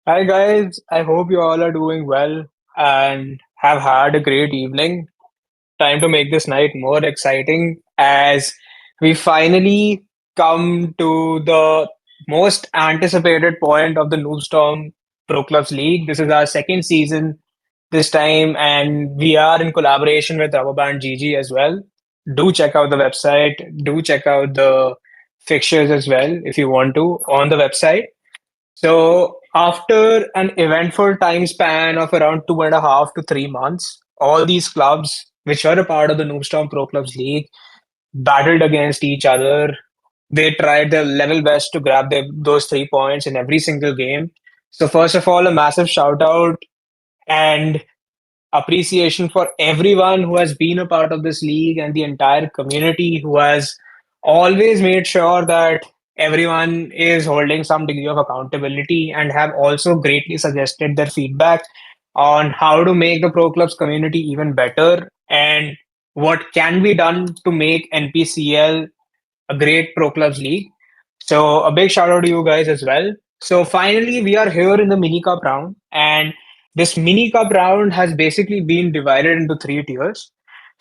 Hi guys, I hope you all are doing well and have had a great evening. Time to make this night more exciting as we finally come to the most anticipated point of the Noobstorm Pro Clubs League. This is our second season this time, and we are in collaboration with Rubber Band GG as well. Do check out the website, do check out the fixtures as well if you want to on the website. So, after an eventful time span of around 2.5 to 3 months, all these clubs, which were a part of the Noobstorm Pro Clubs League, battled against each other. They tried their level best to grab those 3 points in every single game. So, first of all, a massive shout out and appreciation for everyone who has been a part of this league and the entire community who has always made sure that everyone is holding some degree of accountability and have also greatly suggested their feedback on how to make the pro clubs community even better and what can be done to make NPCL a great pro clubs league. So a big shout out to you guys as well. So finally, we are here in the mini cup round, and this mini cup round has basically been divided into three tiers.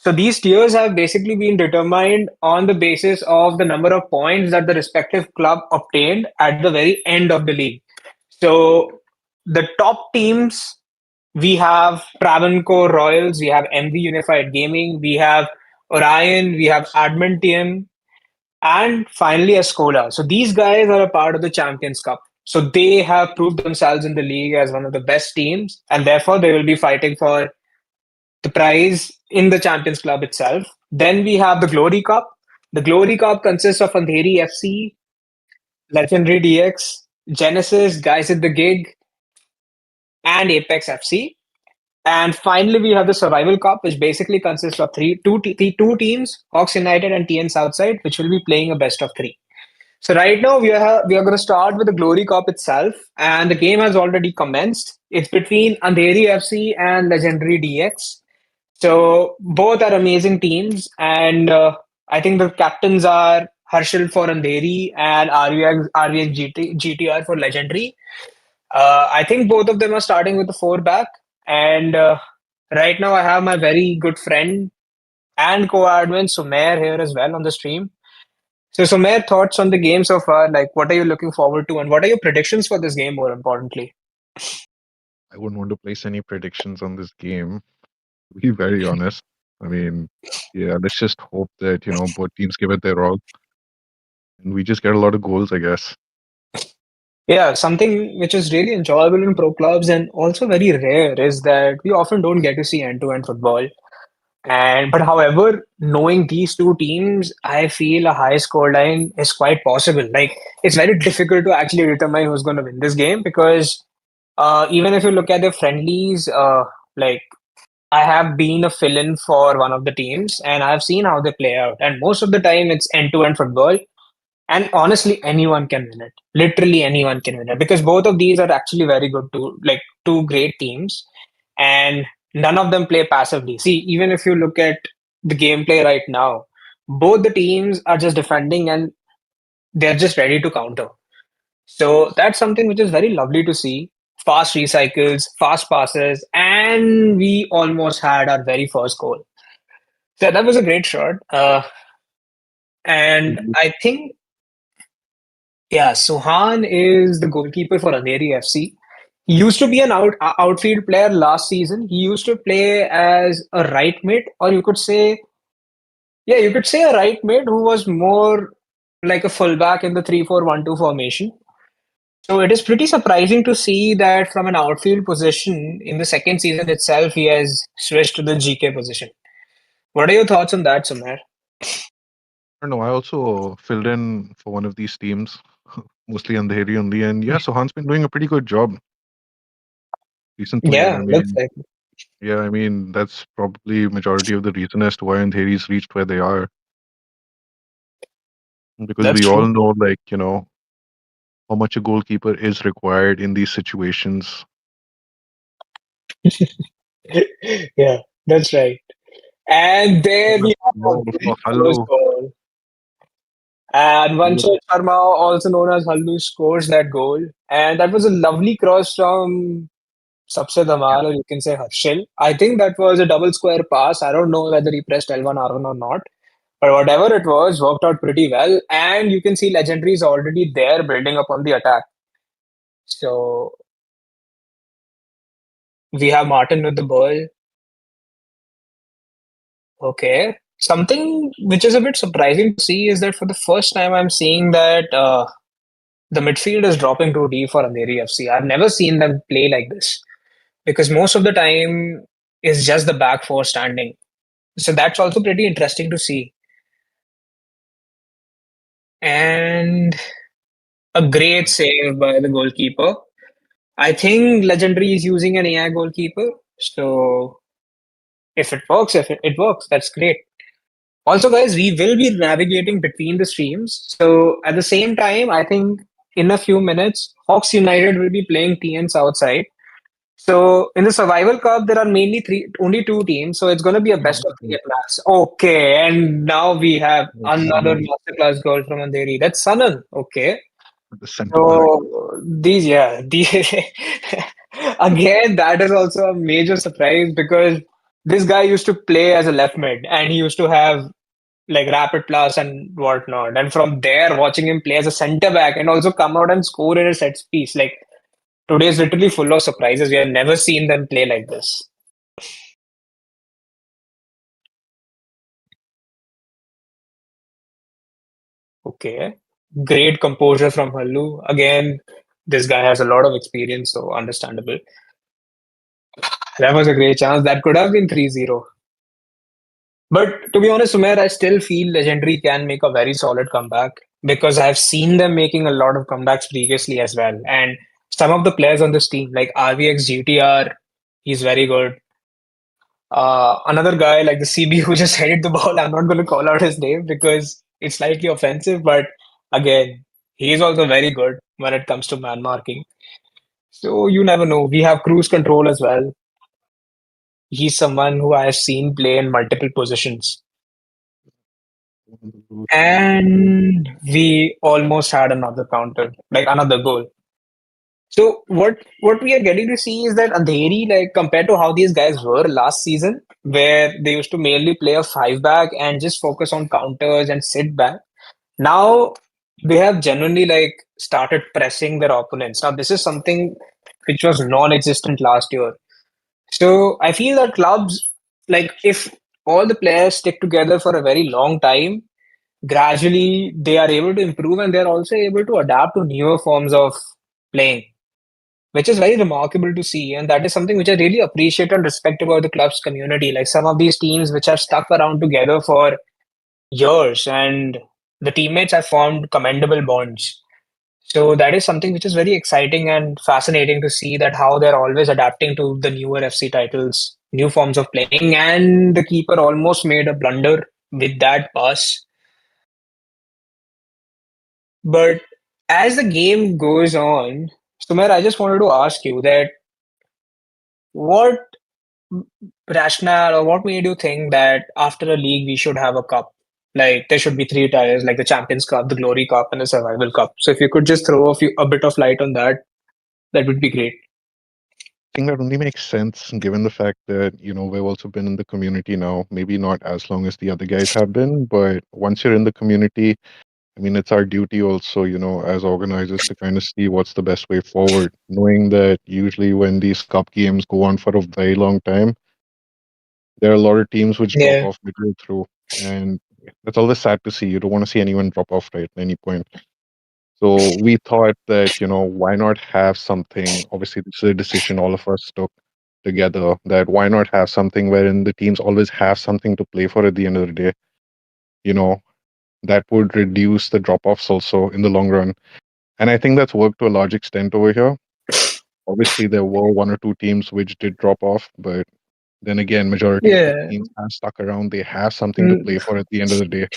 So these tiers have basically been determined on the basis of the number of points that the respective club obtained at the very end of the league. So the top teams, we have Travancore Royals, we have MV Unified Gaming, we have Orion, we have Admin and finally Escola. So these guys are a part of the Champions Cup. So they have proved themselves in the league as one of the best teams, and therefore they will be fighting for the prize in the Champions Club itself. Then we have the Glory Cup. The Glory Cup consists of Andheri FC, Legendary DX, Genesis, Guys at the Gig, and Apex FC. And finally, we have the Survival Cup, which basically consists of two teams, Hawks United and TN Southside, which will be playing a best of three. So right now we are going to start with the Glory Cup itself, and the game has already commenced. It's between Andheri FC and Legendary DX. So both are amazing teams, and I think the captains are Harshal for Andheri and RVX GTR for Legendary. I think both of them are starting with the four back, and right now I have my very good friend and co-admin Sumer here as well on the stream. So, Sumer, thoughts on the game so far? Like, what are you looking forward to, and what are your predictions for this game? More importantly, I wouldn't want to place any predictions on this game, to be very honest. I mean, yeah, let's just hope that, both teams give it their all and we just get a lot of goals, I guess. yeah, something which is really enjoyable in pro clubs and also very rare is that we often don't get to see end-to-end football. And but however, knowing these two teams, I feel a high score line is quite possible. Like, it's very difficult to actually determine who's going to win this game because even if you look at the friendlies, like I have been a fill-in for one of the teams, and I've seen how they play out. And most of the time, it's end-to-end football. And honestly, anyone can win it. Literally, anyone can win it because both of these are actually very good too, like two great teams, and none of them play passively. See, even if you look at the gameplay right now, both the teams are just defending and they're just ready to counter. So that's something which is very lovely to see. Fast recycles, fast passes, and we almost had our very first goal. So that was a great shot. And Mhm. I think, yeah, Suhan is the goalkeeper for Andheri FC. He used to be an outfield player last season. He used to play as a right mid, or you could say, yeah, you could say a right mid who was more like a fullback in the 3-4-1-2 formation. So it is pretty surprising to see that from an outfield position in the second season itself, he has switched to the GK position. What are your thoughts on that, Sumer? I don't know. I also filled in for one of these teams, mostly on the Harry only. And yeah, Sohan's been doing a pretty good job. Decent player. Yeah, I looks mean, like yeah, I mean, that's probably majority of the reason as to why Andheri's reached where they are. Because that's we all true. know, like, how much a goalkeeper is required in these situations. Yeah, that's right. And there we have a very close Hello. goal. And He was Vanshad Sharma, also known as Hallu, scores that goal. And that was a lovely cross from Sabse Dhamal, or you can say Harshil. I think that was a double square pass. I don't know whether he pressed L1 R1 or not. But whatever it was, worked out pretty well. And you can see Legendary is already there building up on the attack. So we have Martin with the ball. Okay. Something which is a bit surprising to see is that for the first time I'm seeing that the midfield is dropping too deep for Andheri FC. I've never seen them play like this because most of the time is just the back four standing. So that's also pretty interesting to see. And a great save by the goalkeeper. I think Legendary is using an AI goalkeeper. So if it works, if it works, that's great. Also, guys, we will be navigating between the streams. So at the same time, I think in a few minutes, Hawks United will be playing TN Southside. So in the Survival Cup, there are mainly only two teams. So it's going to be a best of three at max. Okay, and now we have another Sanal, masterclass goal from Andheri. That's Sanan. Okay, the centre back. so these again, that is also a major surprise because this guy used to play as a left mid and he used to have like rapid plus and whatnot. And from there, watching him play as a center back and also come out and score in a set piece, like today is literally full of surprises. We have never seen them play like this. Okay. Great composure from Hallu. Again, this guy has a lot of experience, so understandable. That was a great chance. That could have been 3-0. But to be honest, Sumer, I still feel Legendary can make a very solid comeback because I've seen them making a lot of comebacks previously as well. And some of the players on this team, like RVX GTR, he's very good. Another guy like the CB who just headed the ball, I'm not going to call out his name because it's slightly offensive, but again, he is also very good when it comes to man marking. So you never know. We have cruise control as well. He's someone who I have seen play in multiple positions. And we almost had another counter, like another goal. So what we are getting to see is that Andheri, like compared to how these guys were last season, where they used to mainly play a five back and just focus on counters and sit back. Now they have genuinely like started pressing their opponents. Now this is something which was non-existent last year. So I feel that clubs, like if all the players stick together for a very long time, gradually they are able to improve and they're also able to adapt to newer forms of playing, which is very remarkable to see. And that is something which I really appreciate and respect about the club's community. Like some of these teams which have stuck around together for years and the teammates have formed commendable bonds. So that is something which is very exciting and fascinating to see that how they're always adapting to the newer FC titles, new forms of playing, and the keeper almost made a blunder with that pass. But as the game goes on, Sumer, I just wanted to ask you that what rationale or what made you think that after a league we should have a cup? Like there should be three tiers, like the Champions Cup, the Glory Cup, and the Survival Cup. So if you could just throw a bit of light on that, that would be great. I think that only makes sense given the fact that, we've also been in the community now, maybe not as long as the other guys have been, but once you're in the community, I mean, it's our duty also, as organizers to kind of see what's the best way forward, knowing that usually when these cup games go on for a very long time, there are a lot of teams which drop Yeah. off midway through. And that's always sad to see. You don't want to see anyone drop off right at any point. So we thought that, why not have something? Obviously, this is a decision all of us took together that why not have something wherein the teams always have something to play for at the end of the day, you know, that would reduce the drop offs also in the long run. And I think that's worked to a large extent over here. Obviously, there were one or two teams which did drop off, but then again, majority of the Yeah. teams have stuck around. They have something to Mm, play for at the end of the day.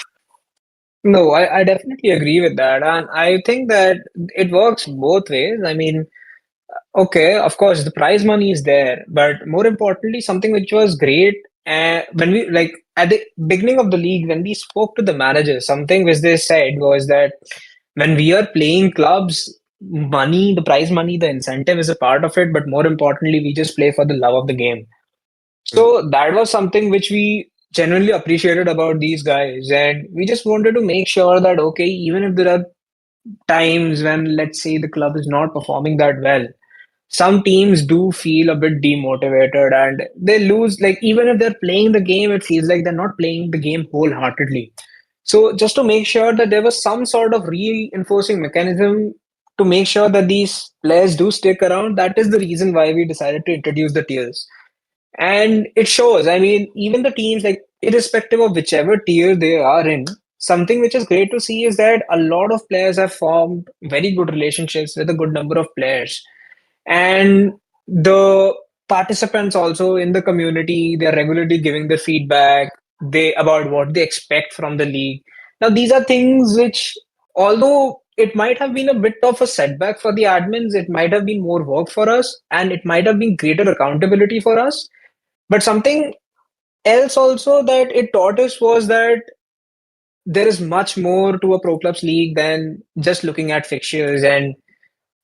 no, I definitely agree with that. And I think that it works both ways. I mean, okay, of course, the prize money is there, but more importantly, something which was great And when we like at the beginning of the league, when we spoke to the managers, something which they said was that when we are playing clubs, money, the prize money, the incentive is a part of it, but more importantly, we just play for the love of the game. Right. So that was something which we genuinely appreciated about these guys, and we just wanted to make sure that okay, even if there are times when let's say the club is not performing that well, some teams do feel a bit demotivated and they lose. Like even if they're playing the game, it feels like they're not playing the game wholeheartedly. So just to make sure that there was some sort of reinforcing mechanism to make sure that these players do stick around, that is the reason why we decided to introduce the tiers. And it shows. I mean, even the teams, like irrespective of whichever tier they are in, something which is great to see is that a lot of players have formed very good relationships with a good number of players. And the participants also in the community, they're regularly giving their feedback they about what they expect from the league. Now these are things which, although it might have been a bit of a setback for the admins, it might have been more work for us and it might have been greater accountability for us, but something else also that it taught us was that there is much more to a pro clubs league than just looking at fixtures and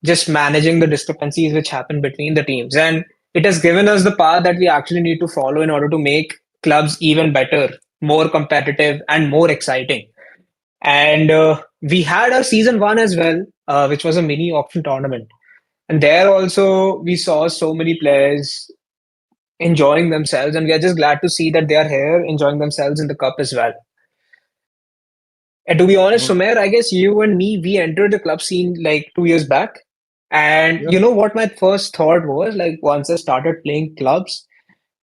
just managing the discrepancies which happen between the teams. And it has given us the path that we actually need to follow in order to make clubs even better, more competitive, and more exciting. And we had our season one as well, which was a mini auction tournament. And there also we saw so many players enjoying themselves, and we are just glad to see that they are here enjoying themselves in the cup as well. And to be honest, No, Sumer, I guess you and me, we entered the club scene like 2 years back. And yeah. you know what my first thought was, like once I started playing clubs,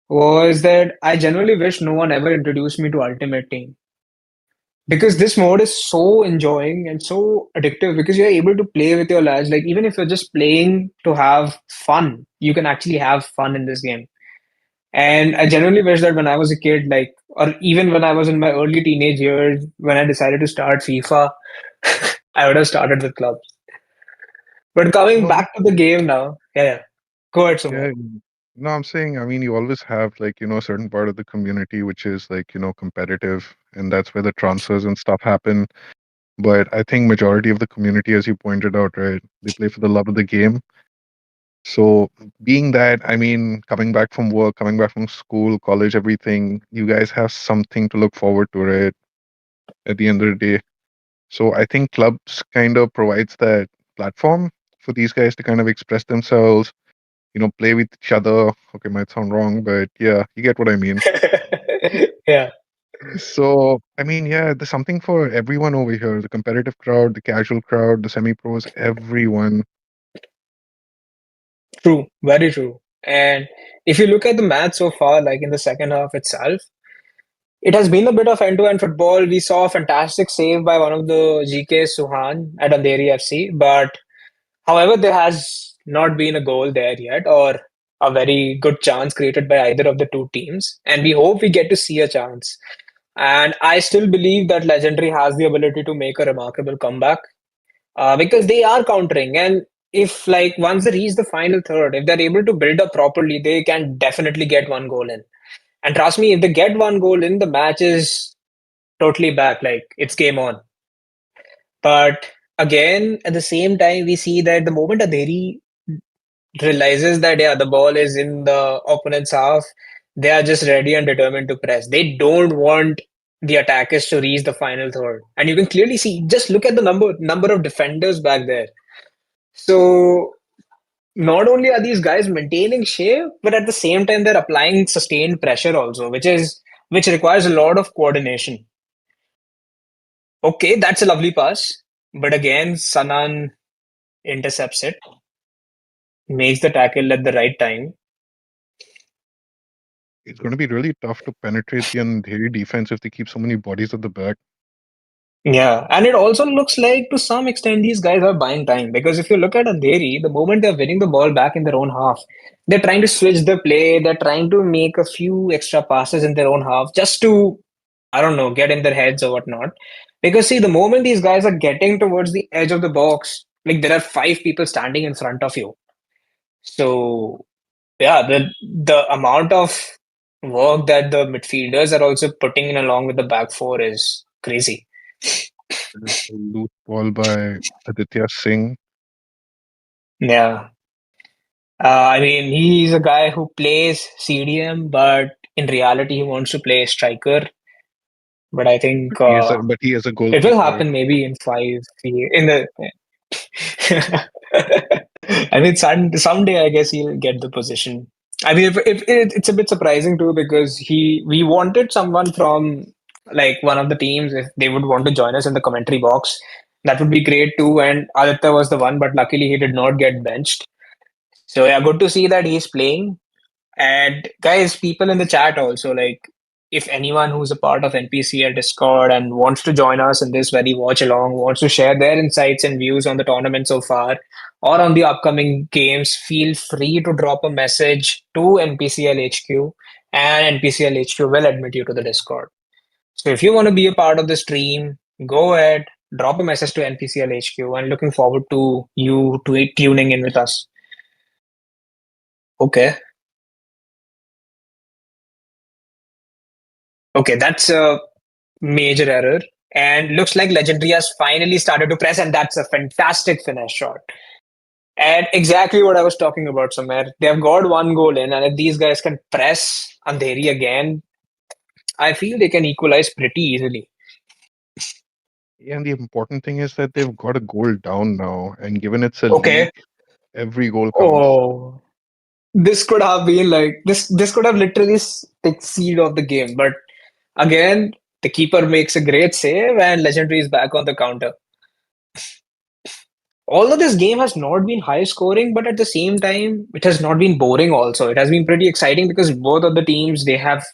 was that I genuinely wish no one ever introduced me to Ultimate Team. Because this mode is so enjoying and so addictive because you're able to play with your lads. Like even if you're just playing to have fun, you can actually have fun in this game. And I genuinely wish that when I was a kid, like, or even when I was in my early teenage years, when I decided to start FIFA, I would have started with clubs. But coming No, back to the game now, yeah. Go ahead, Sumer. yeah. No, I'm saying, I mean, you always have like, a certain part of the community which is like, competitive, and that's where the transfers and stuff happen. But I think majority of the community, as you pointed out, right, they play for the love of the game. So being that, I mean, coming back from work, coming back from school, college, everything, you guys have something to look forward to, right? At the end of the day. So I think clubs kind of provides that platform for these guys to kind of express themselves, play with each other. Okay, might sound wrong, but yeah, you get what I mean. Yeah, So, I mean, yeah, there's something for everyone over here, the competitive crowd, the casual crowd, the semi pros, everyone. true, very true. And if you look at the match so far, like in the second half itself, it has been a bit of end-to-end football. We saw a fantastic save by one of the GK Suhan at Andheri FC, but however, there has not been a goal there yet, or a very good chance created by either of the two teams. And we hope we get to see a chance. And I still believe that Legendary has the ability to make a remarkable comeback because they are countering. And if, like, once they reach the final third, if they're able to build up properly, they can definitely get one goal in. And trust me, if they get one goal in, the match is totally back. Like, it's game on. But again, at the same time, we see that the moment Adheri realizes that yeah, the ball is in the opponent's half, they are just ready and determined to press. They don't want the attackers to reach the final third. And you can clearly see, just look at the number of defenders back there. So not only are these guys maintaining shape, but at the same time they're applying sustained pressure also, which requires a lot of coordination. Okay, that's a lovely pass. But again, Sanan intercepts it, makes the tackle at the right time. It's going to be really tough to penetrate the Andheri defense if they keep so many bodies at the back. Yeah, and it also looks like to some extent these guys are buying time because if you look at Andheri, the moment they're winning the ball back in their own half, they're trying to switch the play, they're trying to make a few extra passes in their own half just to, I don't know, get in their heads or whatnot. Because see, the moment these guys are getting towards the edge of the box, like there are five people standing in front of you. So yeah, the amount of work that the midfielders are also putting in along with the back four is crazy. There's a loose ball by Aditya Singh. Yeah. I mean, he's a guy who plays CDM, but in reality, he wants to play striker. But I think But he is a it will goalkeeper. happen maybe in in the. I mean, someday I guess he'll get the position. I mean, if it's a bit surprising too because we wanted someone from like one of the teams if they would want to join us in the commentary box. That would be great too. And Aditya was the one, but luckily he did not get benched. So yeah, good to see that he's playing. And guys, people in the chat also, like, if anyone who's a part of NPCL Discord and wants to join us in this very watch along, wants to share their insights and views on the tournament so far or on the upcoming games, feel free to drop a message to NPCL HQ and NPCL HQ will admit you to the Discord. So if you want to be a part of the stream, go ahead, drop a message to NPCL HQ and looking forward to you tuning in with us. Okay. Okay, that's a major error. And looks like Legendary has finally started to press, and that's a fantastic finish shot. And exactly what I was talking about, Samir. They have got one goal in, and if these guys can press Andheri again, I feel they can equalize pretty easily. And the important thing is that they've got a goal down now, and given it's a Okay. league, every goal counts. Oh, this could have been like this. This could have literally the seed of the game, but again, the keeper makes a great save, and Legendary is back on the counter. Although this game has not been high scoring, but at the same time, it has not been boring also. It has been pretty exciting because both of the teams they have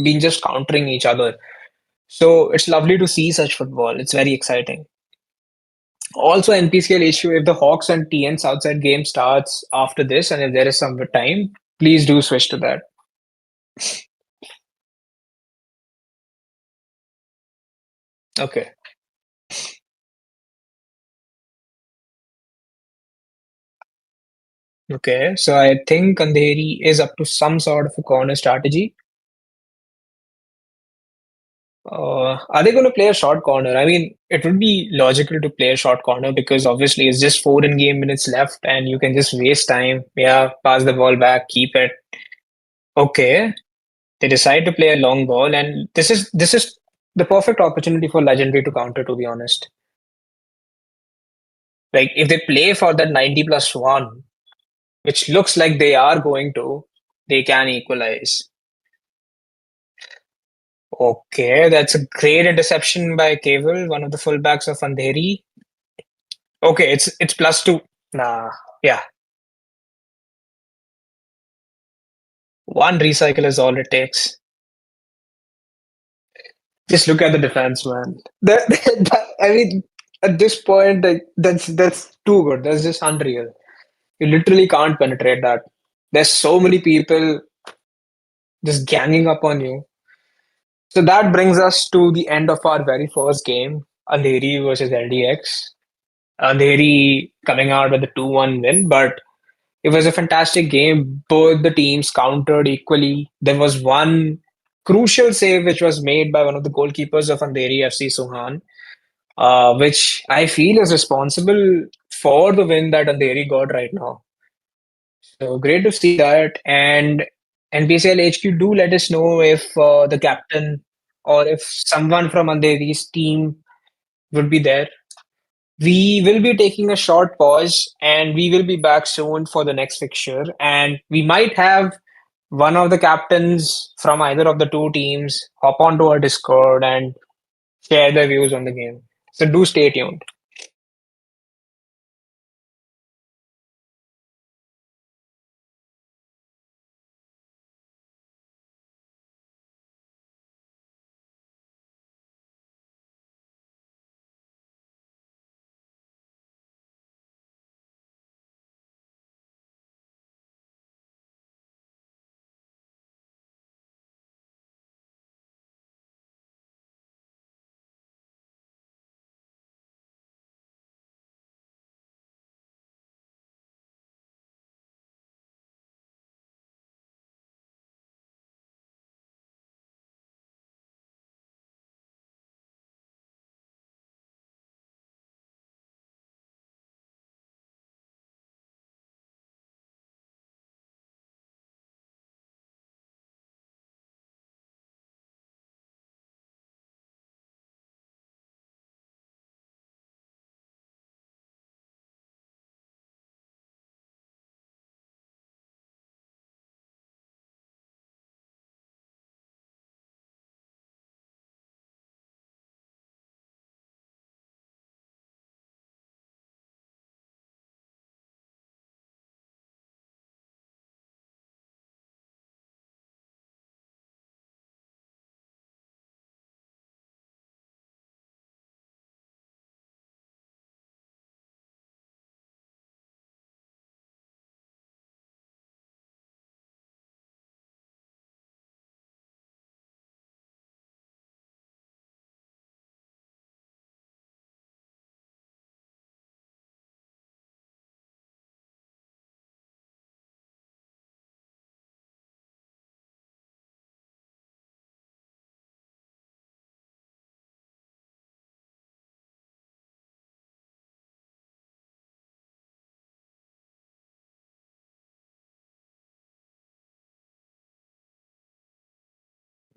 been just countering each other. So it's lovely to see such football. It's very exciting. Also, NPCL issue if the Hawks and TN Southside game starts after this, and if there is some time, please do switch to that. Okay. Okay. So I think Andheri is up to some sort of a corner strategy. Are they going to play a short corner? I mean, it would be logical to play a short corner because obviously it's just 4 in-game minutes left and you can just waste time. Yeah, pass the ball back, keep it. Okay, they decide to play a long ball, and this is the perfect opportunity for Legendary to counter. To be honest, like if they play for that 90+1, which looks like they are going to, they can equalize. Okay, that's a great interception by Cable, one of the fullbacks of Andheri. Okay, it's +2. Nah, yeah. One recycle is all it takes. Just look at the defense, man. I mean, at this point, like, that's too good. That's just unreal. You literally can't penetrate that. There's so many people just ganging up on you. So that brings us to the end of our very first game, Andheri versus LDX. Andheri coming out with a 2-1 win, but it was a fantastic game. Both the teams countered equally. There was one crucial save which was made by one of the goalkeepers of Andheri FC, Suhan, which I feel is responsible for the win that Andheri got right now. So great to see that. And NPCL HQ, do let us know if the captain or if someone from Andheri's team would be there. We will be taking a short pause and we will be back soon for the next fixture. And we might have one of the captains from either of the two teams hop onto our Discord and share their views on the game. So do stay tuned.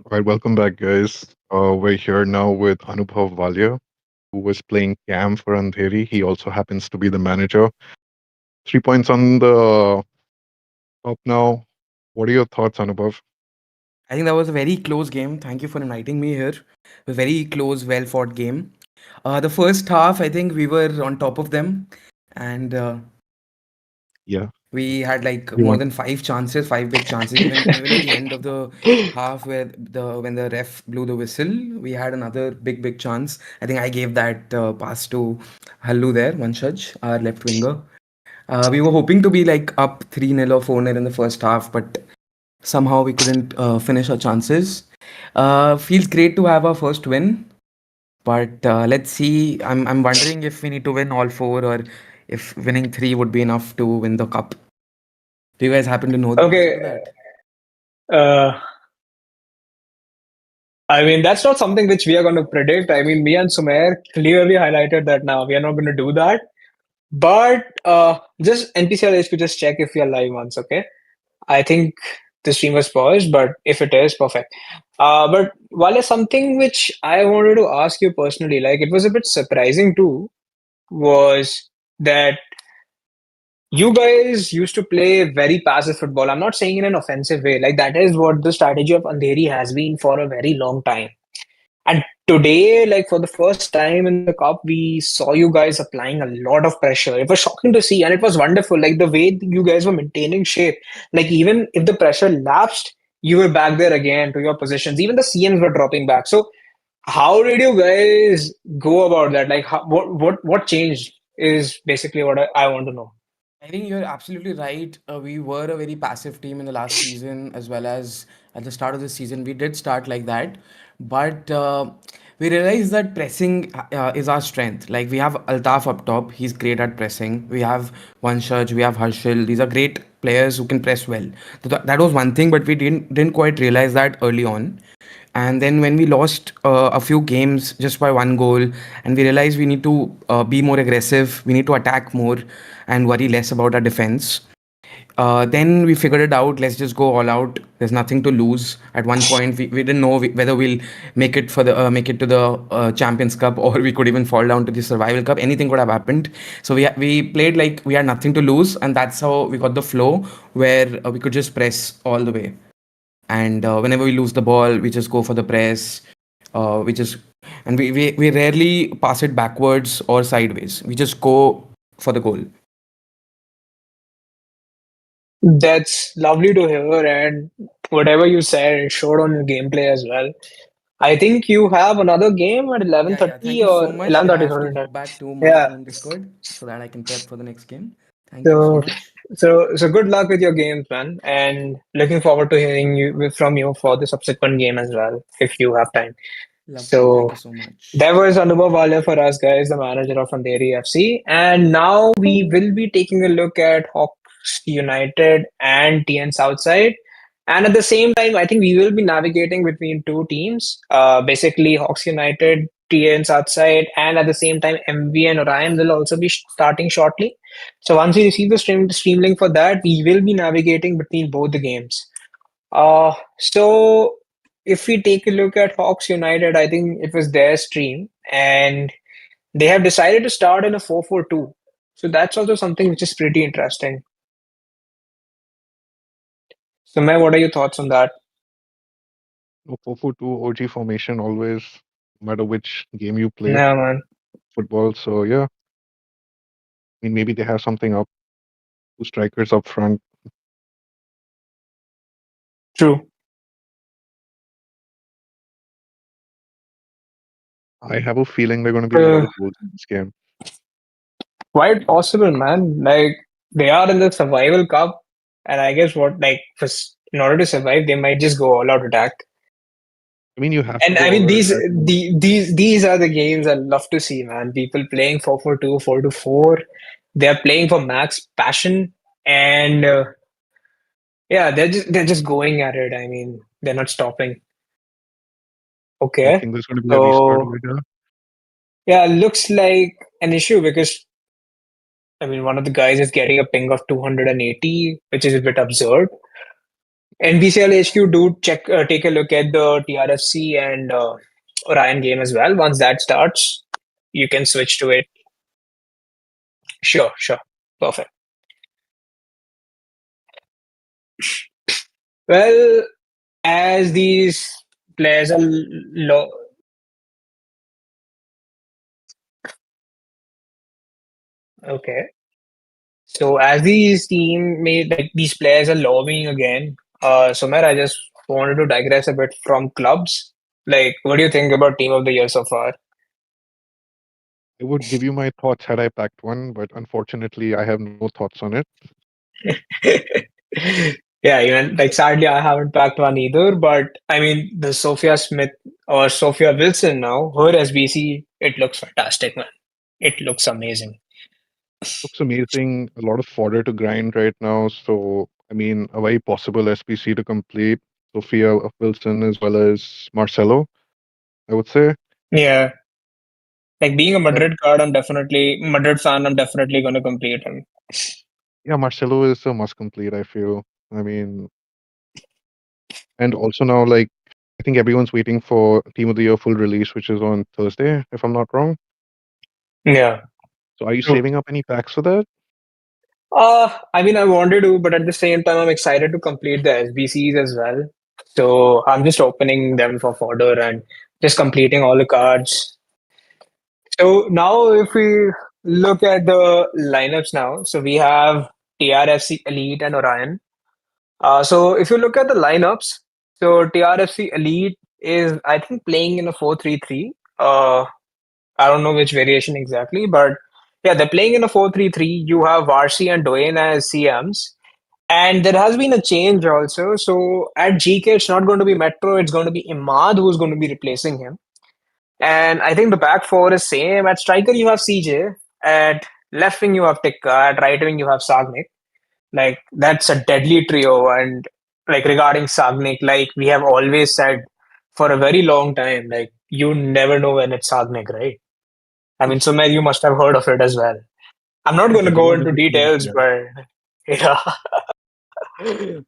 All right, welcome back, guys. We're here now with Anubhav Walia, who was playing Cam for Andheri. He also happens to be the manager. 3 points on the top now. What are your thoughts, Anubhav? I think that was a very close game. Thank you for inviting me here. A very close, well fought game. The first half, I think we were on top of them, and Yeah, we had like you more want? than five chances, five big chances. Even at the end of the half, where the when the ref blew the whistle, we had another big chance. I think I gave that pass to Hallu there, Vanshaj, our left winger. We were hoping to be like up 3-0 or 4-0 in the first half, but somehow we couldn't finish our chances. Feels great to have our first win, but let's see. I'm wondering if we need to win all four or if winning three would be enough to win the cup. Do you guys happen to know the answer Okay, to that? uh, I mean, that's not something which we are going to predict. I mean, me and Sumer clearly highlighted that now we are not going to do that. But just NPCL is to just check if we are live once, okay? I think the stream was paused, but if it is, perfect. But Wale, something which I wanted to ask you personally, like it was a bit surprising too, was that you guys used to play very passive football. I'm not saying in an offensive way. Like that is what the strategy of Andheri has been for a very long time. And today, like for the first time in the cup, we saw you guys applying a lot of pressure. It was shocking to see, and it was wonderful. Like the way you guys were maintaining shape. Like even if the pressure lapsed, you were back there again to your positions. Even the CMs were dropping back. So how did you guys go about that? Like what changed is basically what I want to know. I think you're absolutely right. We were a very passive team in the last season, as well as at the start of the season. We did start like that, but we realized that pressing is our strength. Like we have Altaf up top; he's great at pressing. We have Vanshaj, we have Harshil. These are great players who can press well. That was one thing, but we didn't quite realize that early on. And then when we lost a few games just by one goal, and we realized we need to be more aggressive, we need to attack more and worry less about our defense. Then we figured it out. Let's just go all out. There's nothing to lose. At one point, we didn't know whether we'll make it to the Champions Cup or we could even fall down to the Survival Cup. Anything could have happened. So we played like we had nothing to lose, and that's how we got the flow where we could just press all the way. And whenever we lose the ball, we just go for the press. We just and we rarely pass it backwards or sideways. We just go for the goal. That's lovely to hear, and whatever you said, it showed on your gameplay as well. I think you have another game at Yeah, yeah. Thank 11:30 you or so much. I 11:30 have to something like hop back to that. my Yeah. own Discord so that I can prep for the next game. Thank you so So, much. so good luck with your games, man, and looking forward to hearing from you for the subsequent game as well, if you have time. Love to. So Thank you so much. that was Anubhav Walia for us, guys, the manager of Andheri FC. And now we will be taking a look at Hawks United and TN Southside. And at the same time, I think we will be navigating between two teams, basically Hawks United, TN Southside, and at the same time, MV and Orion will also be starting shortly. So once we receive the stream link for that, we will be navigating between both the games. So if we take a look at Hawks United, I think it was their stream, and they have decided to start in a 4-4-2. So that's also something which is pretty interesting. So, May, what are your thoughts on that? No, 4-4-2 OG formation always, no matter which game you play, Yeah, man. football. So yeah, I mean maybe they have something up. Two strikers up front. True. I have a feeling there are going to be a lot Uh, of goals in this game. Quite possible, man. Like they are in the survival cup, and I guess what like in order to survive, they might just go all out attack. I mean, you have to And go I all mean, out attack. these are the games I love to see, man. People playing 4-4-2, 4-4. They're playing for max passion, and yeah, they're just going at it. I mean, they're not stopping. I Okay, think there's going to be a restart so over here. yeah, looks like an issue because I mean, one of the guys is getting a ping of 280, which is a bit absurd. NPCL HQ, do check, take a look at the TRFC and Orion game as well. Once that starts, you can switch to it. Sure, sure. Perfect. Well, as these players are low, okay. So as these team made like these players are lobbying again, Sumer, I just wanted to digress a bit from clubs. Like, what do you think about team of the year so far? I would give you my thoughts had I packed one, but unfortunately, I have no thoughts on it. Yeah, even like sadly, I haven't packed one either. But I mean, the Sophia Smith or Sophia Wilson now, her SBC, it looks fantastic, man. It looks amazing. Looks amazing. A lot of fodder to grind right now. So, I mean, a very possible SPC to complete. Sophia Wilson as well as Marcelo, I would say. Yeah, like being a And Madrid card, I'm definitely Madrid fan. I'm definitely going to complete him. yeah, Marcelo is a must complete, I feel. I mean, and also now, like, I think everyone's waiting for Team of the Year full release, which is on Thursday, if I'm not wrong. Yeah. So, are you True. saving up any packs for that? I mean, I wanted to, but at the same time, I'm excited to complete the SBCs as well. So I'm just opening them for fodder and just completing all the cards. So now, if we look at the lineups now, so we have TRFC Elite and Orion. So if you look at the lineups, so TRFC Elite is, I think, playing in a 4-3-3. I don't know which variation exactly, but yeah, they're playing in a 4-3-3. You have Varsi and Doyen as CMs. And there has been a change also. So at GK, it's not going to be Metro, it's going to be Imad who's going to be replacing him. And I think the back four is same. At striker, you have CJ. At left wing, you have Tikka. At right wing, you have Sagnik. Like, that's a deadly trio. And like regarding Sagnik, like we have always said for a very long time, like you never know when it's Sagnik, right? I mean, Sumer, you must have heard of it as well. I'm not Yes, going to go everyone is into looking details, at. but yeah.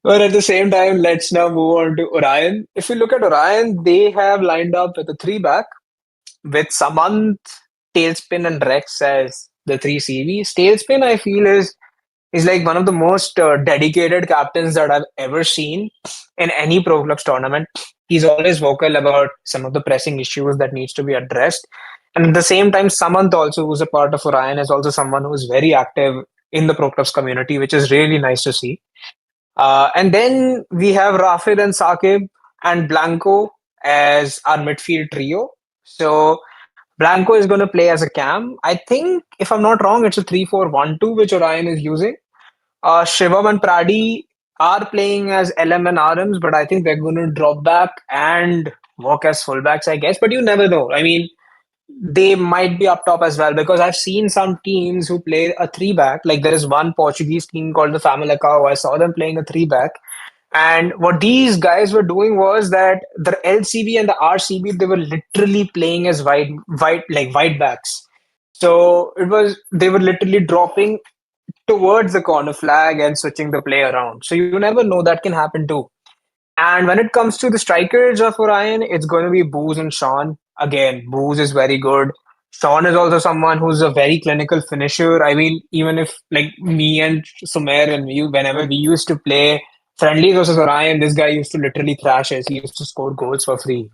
But at the same time, let's now move on to Orion. If you look at Orion, they have lined up with a three back with Samant, Tailspin, and Rex as the three CVs. Tailspin, I feel, is like one of the most dedicated captains that I've ever seen in any Pro Clubs tournament. He's always vocal about some of the pressing issues that needs to be addressed. And at the same time, Samant also, who's a part of Orion, is also someone who's very active in the Pro Clubs community, which is really nice to see. And then we have Rafid and Saqib and Blanco as our midfield trio. So Blanco is going to play as a cam. I think, if I'm not wrong, it's a 3-4-1-2 which Orion is using. Shivam and Pradi are playing as LM and RMs, but I think they're going to drop back and work as fullbacks, I guess. But you never know. I mean, they might be up top as well because I've seen some teams who play a three back. Like there is one Portuguese team called the Famalicão. I saw them playing a three back. And what these guys were doing was that the LCB and the RCB, they were literally playing as wide backs. So it was, they were literally dropping towards the corner flag and switching the play around. So you never know, that can happen too. And when it comes to the strikers of Orion, it's going to be Booz and Sean. Again, Booz is very good. Sean is also someone who's a very clinical finisher. I mean, even if like me and Sumer and you, whenever we used to play friendlies versus Orion, this guy used to literally thrash us. He used to score goals for free.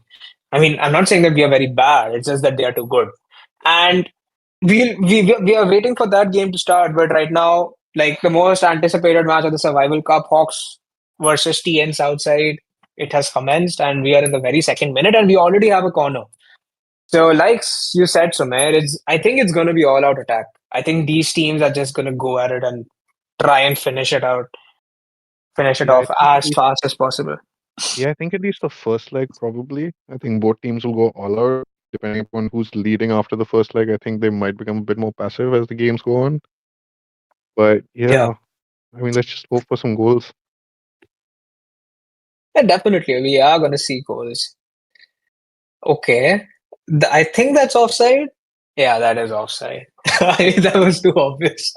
I mean, I'm not saying that we are very bad. It's just that they are too good. And we are waiting for that game to start. But right now, like the most anticipated match of the Survival Cup, Hawks versus TN Southside, it has commenced, and we are in the very second minute, and we already have a corner. So, like you said, Sumer, it's, I think it's going to be all out attack. I think these teams are just going to go at it and try and finish it Yeah, I off think at as least fast as possible. yeah, I think at least the first leg probably. I think both teams will go all out depending upon who's leading after the first leg. I think they might become a bit more passive as the games go on. But Yeah, yeah, I mean, let's just hope for some goals. yeah, definitely. We are going to see goals. Okay. I think that's offside. Yeah, that is offside. I mean, that was too obvious.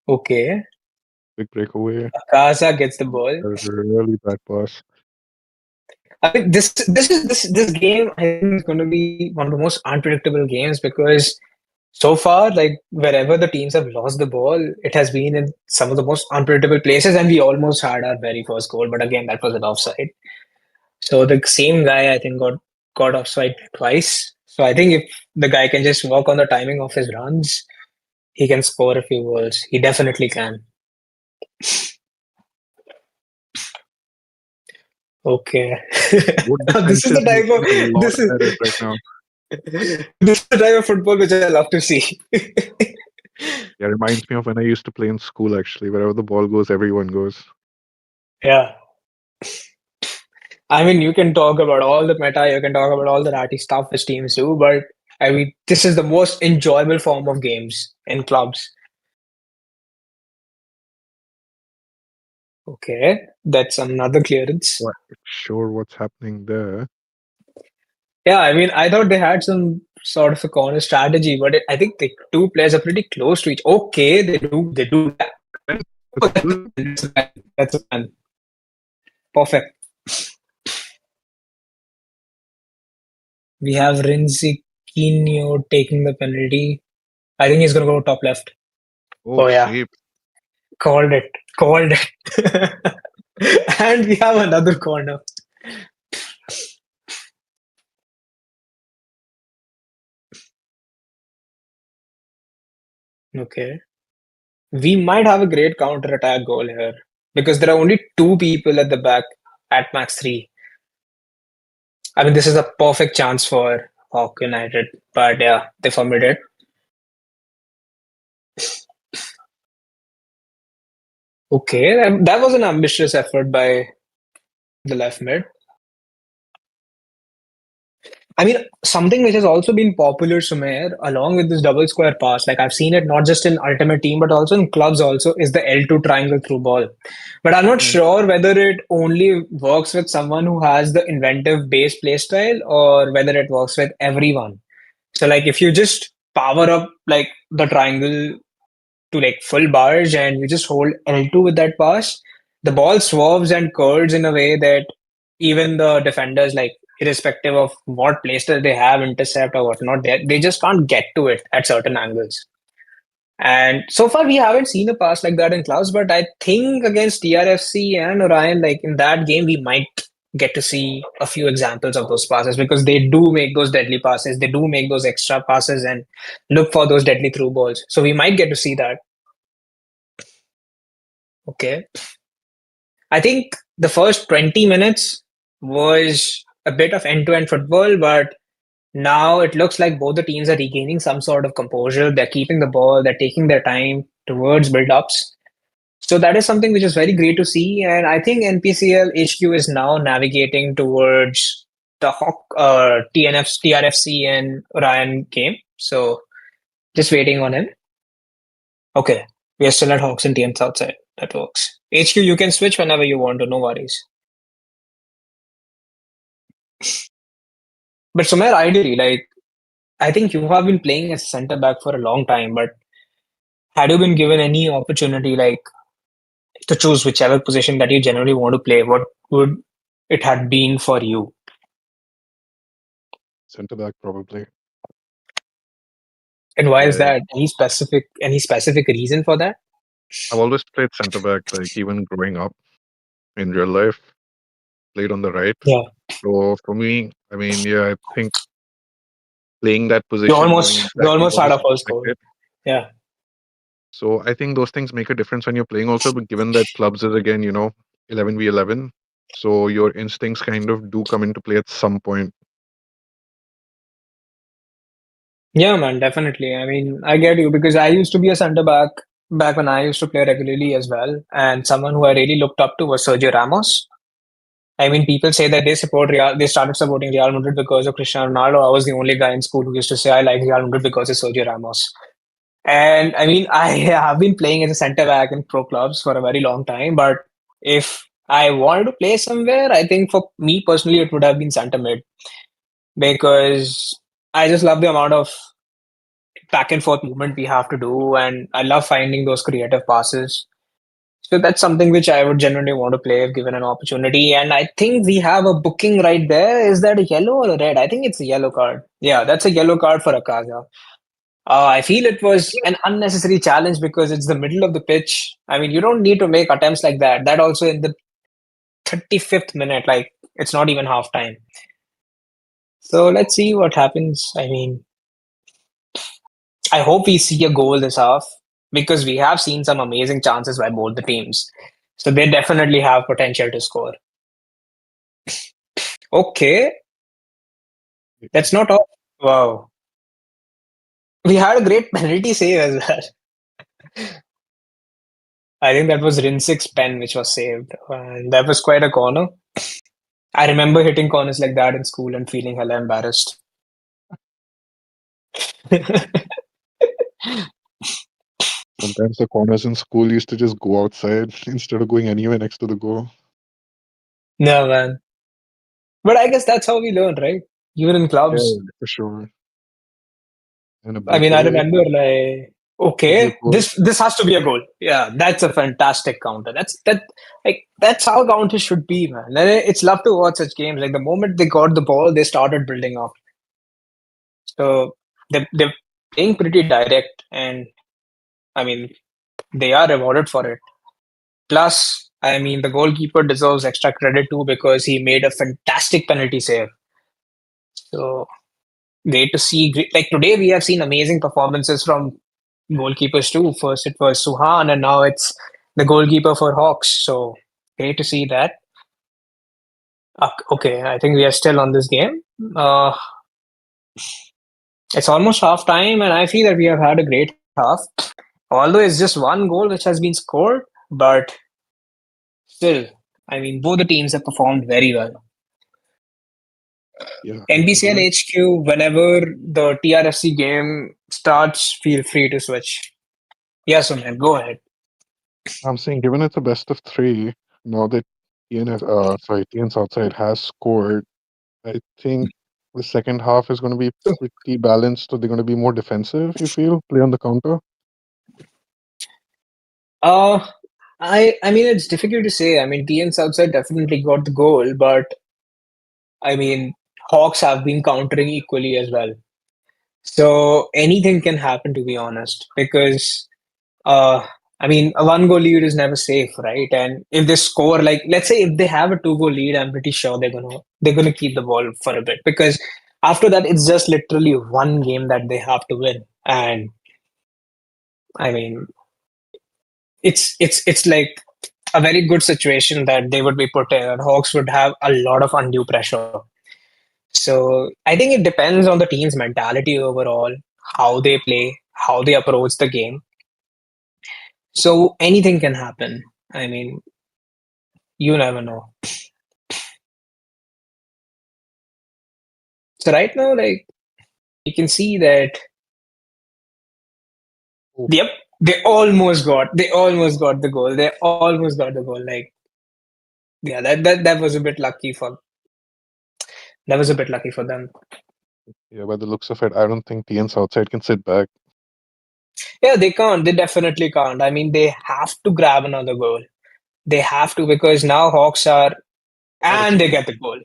Okay. Big breakaway. Casa gets the ball. A really bad pass. I mean, this game. I think is going to be one of the most unpredictable games because so far, like wherever the teams have lost the ball, it has been in some of the most unpredictable places, and we almost had our very first goal. But again, that was an offside. So the same guy, I think, got offside twice. So I think if the guy can just work on the timing of his runs, he can score a few goals. He definitely can. Okay. Both This is the defenses type making a of lot this of is errors right now. this is the type of football which I love to see. Yeah, reminds me of when I used to play in school actually. Wherever the ball goes, everyone goes. Yeah. I mean, you can talk about all the meta, you can talk about all the ratty stuff which teams do, but I mean, this is the most enjoyable form of games in clubs. Okay, that's another clearance. Not sure what's happening there. Yeah, I mean, I thought they had some sort of a corner strategy, but I think the two players are pretty close to each. Okay, they do that. And Oh, it's good. that's a plan. That's a plan. Perfect. We have Rinzikinho taking the penalty. I think he's gonna go top left. Oh, Oh yeah, save. called it. Called it. And we have another corner. Okay. We might have a great counter attack goal here because there are only two people at the back at max three. I mean, this is a perfect chance for Hawk United, but yeah, they forbid it. Okay, that was an ambitious effort by the left mid. I mean, something which has also been popular, Sumer, along with this double square pass, like I've seen it not just in Ultimate Team, but also in clubs also, is the L2 triangle through ball. But I'm not Hmm. sure whether it only works with someone who has the inventive base play style or whether it works with everyone. So like if you just power up like the triangle to like full barge and you just hold L2 with that pass, the ball swerves and curves in a way that even the defenders, like irrespective of what place that they have, intercept or whatnot, they just can't get to it at certain angles. And so far, we haven't seen a pass like that in clubs, but I think against TRFC and Orion, like in that game, we might get to see a few examples of those passes because they do make those deadly passes. They do make those extra passes and look for those deadly through balls. So we might get to see that. Okay. I think the first 20 minutes was a bit of end to end football, but now it looks like both the teams are regaining some sort of composure. They're keeping the ball, they're taking their time towards build ups. So that is something which is very great to see. And I think NPCL HQ is now navigating towards the Hawk, TNF, TRFC and Ryan game. So just waiting on him. Okay. We are still at Hawks and TN Southside. That works. HQ, you can switch whenever you want to, no worries. But Sumer, ideally, like, I think you have been playing as center back for a long time, but had you been given any opportunity, like, to choose whichever position that you generally want to play, what would it had been for you? Centre back, probably. And why is Yeah. that? Any specific reason for that? I've always played centre back, like even growing up in real life, played on the right. Yeah. So for me, I mean, yeah, I think playing that We position, knowing almost we exactly almost what had is our first goal. expected. Yeah. So I think those things make a difference when you're playing also, but given that clubs is again, 11v11, so your instincts kind of do come into play at some point. Yeah, man, definitely. I mean, I get you because I used to be a center back when I used to play regularly as well. And someone who I really looked up to was Sergio Ramos. I mean, people say that they started supporting Real Madrid because of Cristiano Ronaldo. I was the only guy in school who used to say I like Real Madrid because of Sergio Ramos. And I mean, I have been playing as a centre back in pro clubs for a very long time. But if I wanted to play somewhere, I think for me personally, it would have been centre mid because I just love the amount of back and forth movement we have to do, and I love finding those creative passes. So that's something which I would genuinely want to play if given an opportunity. And I think we have a booking right there. Is that a yellow or a red? I think it's a yellow card. Yeah, that's a yellow card for Akaza. I feel it was an unnecessary challenge because it's the middle of the pitch. I mean, you don't need to make attempts like that. That also in the 35th minute, like it's not even half time. So let's see what happens. I mean, I hope we see a goal this half because we have seen some amazing chances by both the teams. So they definitely have potential to score. Okay, that's not all. Wow. We had a great penalty save as well. I think that was Rinsik's pen which was saved. And that was quite a corner. I remember hitting corners like that in school and feeling hella embarrassed. Sometimes the corners in school used to just go outside instead of going anywhere next to the goal. No, man. But I guess that's how we learn, right? Even in Yeah, clubs. for sure. And a I mean, I breakaway remember like, could be a okay, goal. this has to be a goal. Yeah, that's a fantastic counter. That's how counters should be, man. And it's love to watch such games. Like the moment they got the ball, they started building up. So they're playing pretty direct, and I mean, they are rewarded for it. Plus, I mean, the goalkeeper deserves extra credit too because he made a fantastic penalty save. So great to see. Like today, we have seen amazing performances from goalkeepers too. First, it was Suhan, and now it's the goalkeeper for Hawks. So great to see that. Okay, I think we are still on this game. It's almost half time, and I feel that we have had a great half. Although it's just one goal which has been scored, but still, I mean, both the teams have performed very well. Yeah, I NPCL agree. HQ, whenever the TRFC game starts, feel free to switch. Yes, Umar, go ahead. I'm saying, given it's a best of three, now that TN Southside has scored, I think the second half is going to be pretty balanced. So they're going to be more defensive, you feel, play on the counter. Uh, I mean, it's difficult to say. I mean, TN Southside definitely got the goal, but I mean, Hawks have been countering equally as well. So anything can happen, to be honest, because uh, I mean, a one goal lead is never safe, right? And if they score, like let's say if they have a two goal lead, I'm pretty sure they're gonna keep the ball for a bit because after that it's just literally one game that they have to win. And I mean, it's like a very good situation that they would be put in, and Hawks would have a lot of undue pressure. So I think it depends on the team's mentality overall, how they play, how they approach the game. So anything can happen. I mean, you never know. So right now, like you can see that, Oh, yep, they almost got the goal. They almost got the goal. Like, yeah, that was a bit lucky for that was a bit lucky for them. yeah, by the looks of it, I don't think TN Southside can sit back. Yeah, they can't. They definitely can't. I mean, they have to grab another goal. They have to because now Hawks are Not and they expect. get the goal.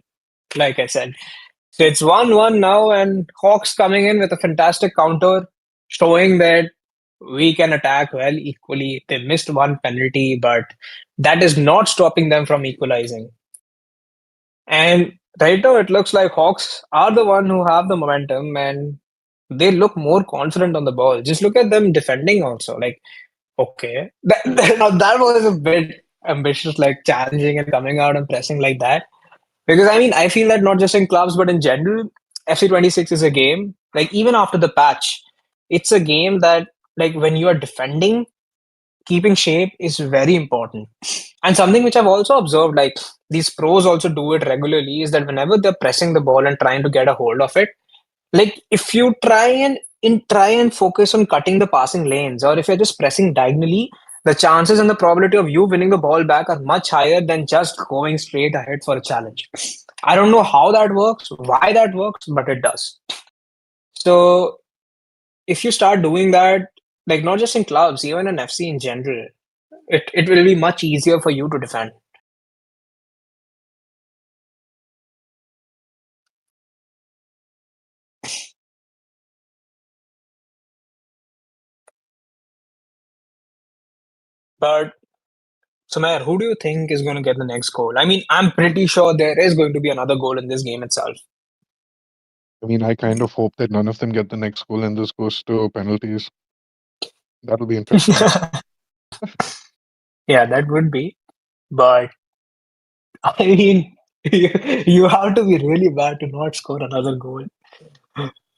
Like I said, so it's 1-1 now, and Hawks coming in with a fantastic counter, showing that we can attack well equally. They missed one penalty, but that is not stopping them from equalizing. And right now, it looks like Hawks are the one who have the momentum, and they look more confident on the ball. Just look at them defending also. Like, okay, now that was a bit ambitious, like challenging and coming out and pressing like that. Because I mean, I feel that not just in clubs, but in general, FC26 is a game, like even after the patch, it's a game that, like, when you are defending, keeping shape is very important. And something which I've also observed, like these pros also do it regularly, is that whenever they're pressing the ball and trying to get a hold of it, like if you try and focus on cutting the passing lanes, or if you're just pressing diagonally, the chances and the probability of you winning the ball back are much higher than just going straight ahead for a challenge. I don't know how that works, why that works, but it does. So if you start doing that, like not just in clubs, even in FC in general, it will be much easier for you to defend. But Sumer, who do you think is going to get the next goal? I mean, I'm pretty sure there is going to be another goal in this game itself. I mean, I kind of hope that none of them get the next goal and this goes to penalties. That'll be interesting. Yeah, that would be. But I mean, you have to be really bad to not score another goal.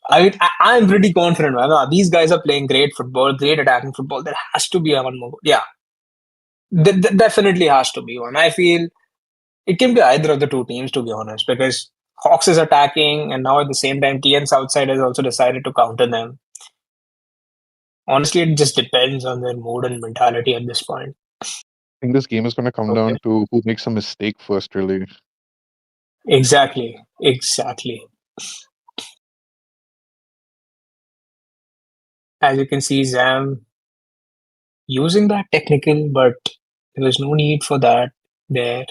I mean, I'm pretty confident. Man. These guys are playing great football, great attacking football. There has to be a one more goal. Yeah, definitely has to be one. I feel it can be either of the two teams, to be honest, because Hawks is attacking, and now at the same time, TN's outside has also decided to counter them. Honestly, it just depends on their mood and mentality at this point. I think this game is going to come Okay. down to who makes a mistake first, really. Exactly. Exactly. As you can see, Zam using that technical, but there was no need for that there,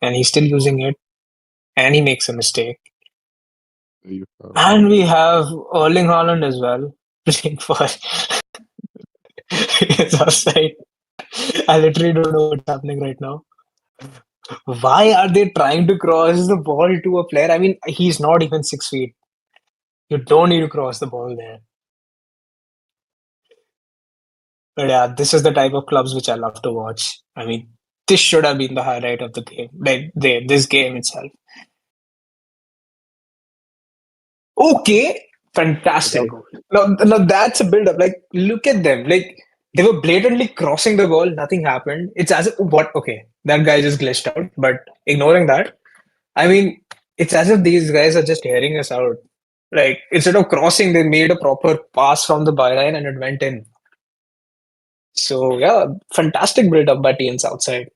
and he's still using it, and he makes a mistake. You have And we have Erling Haaland as well playing for his offside. I literally don't know what's happening right now. Why are they trying to cross the ball to a player? I mean, he's not even 6 feet. You don't need to cross the ball there. But yeah, this is the type of clubs which I love to watch. I mean, this should have been the highlight of the game, like this game itself. Okay, fantastic without goal. Now that's a build up. Like, look at them. Like, they were blatantly crossing the ball. Nothing happened. It's as if what? Okay, that guy just glitched out. But ignoring that, I mean, it's as if these guys are just hearing us out. Like, instead of crossing, they made a proper pass from the byline and it went in. So yeah, fantastic build up by TN's outside.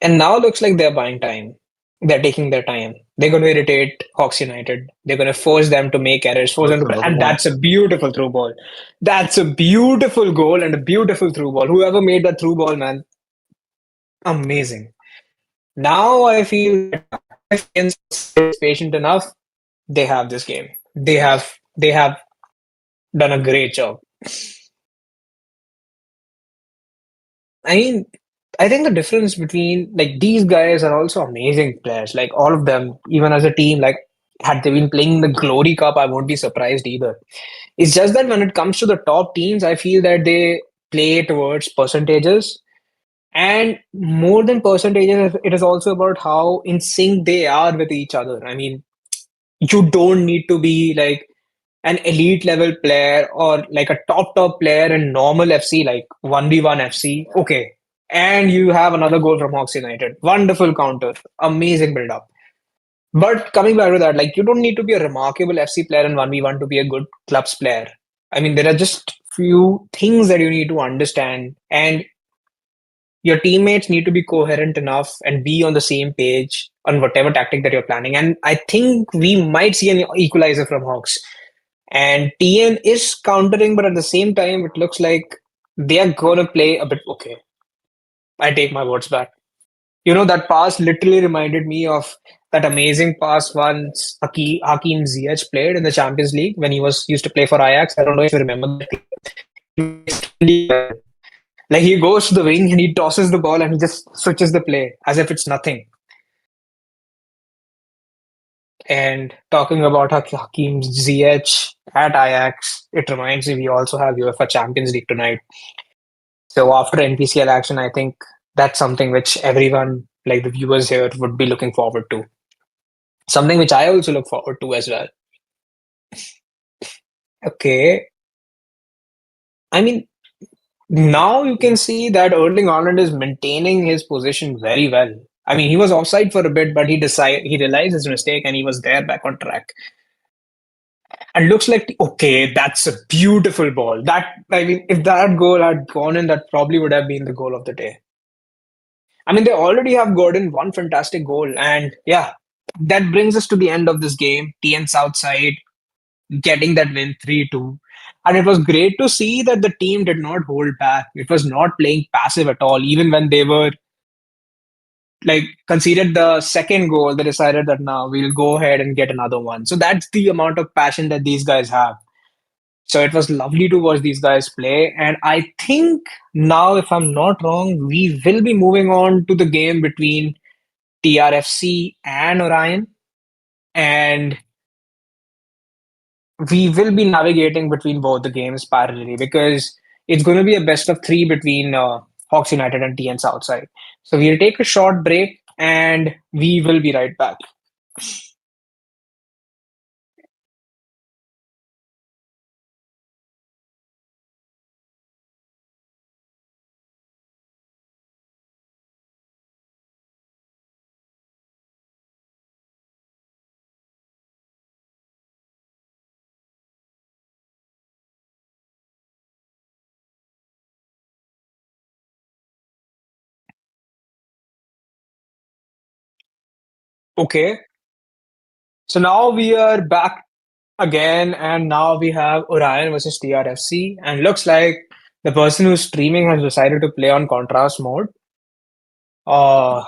And now looks like they're buying time. They're taking their time. They're going to irritate Hawks United. They're going to force them to make errors, force them that's to, another and one. that's a beautiful through ball. That's a beautiful goal and a beautiful through ball. Whoever made that through ball, man, amazing. Now I feel that if Indians is patient enough, they have this game. They have done a great job. I mean, I think the difference between like these guys are also amazing players. Like all of them, even as a team, like had they been playing the Glory Cup, I won't be surprised either. It's just that when it comes to the top teams, I feel that they play towards percentages. And more than percentages, it is also about how in sync they are with each other. I mean, you don't need to be like an elite level player or like a top player in normal FC, like 1v1 FC. Okay. And you have another goal from Hawks United. Wonderful counter. Amazing build up. But coming back to that, like you don't need to be a remarkable FC player in 1v1 to be a good clubs player. I mean, there are just few things that you need to understand, and your teammates need to be coherent enough and be on the same page on whatever tactic that you're planning. And I think we might see an equalizer from Hawks. And TN is countering, but at the same time, it looks like they are gonna play a bit. Okay, I take my words back. You know, that pass literally reminded me of that amazing pass once Hakim Ziyech played in the Champions League when he was used to play for Ajax. I don't know if you remember that. Like he goes to the wing and he tosses the ball and he just switches the play as if it's nothing. And talking about Hakim Ziyech at Ajax, it reminds me we also have UEFA Champions League tonight. So after NPCL action, I think that's something which everyone, like the viewers here, would be looking forward to. Something which I also look forward to as well. Okay, I mean, now you can see that Erling Haaland is maintaining his position very well. I mean, he was offside for a bit, but he realized his mistake and he was there back on track. And looks like okay, that's a beautiful ball. That I mean, if that goal had gone in, that probably would have been the goal of the day. I mean, they already have gotten one fantastic goal, and yeah, that brings us to the end of this game. TN Southside getting that win 3-2. And it was great to see that the team did not hold back. It was not playing passive at all. Even when they were like conceded the second goal, they decided that now we'll go ahead and get another one. So that's the amount of passion that these guys have. So it was lovely to watch these guys play. And I think now, if I'm not wrong, we will be moving on to the game between TRFC and Orion. And we will be navigating between both the games parallelly because it's going to be a best of three between Hawks United and TN Southside. So we'll take a short break and we will be right back. Okay. So now we are back again, and now we have Orion versus TRFC. And looks like the person who's streaming has decided to play on contrast mode. Uh,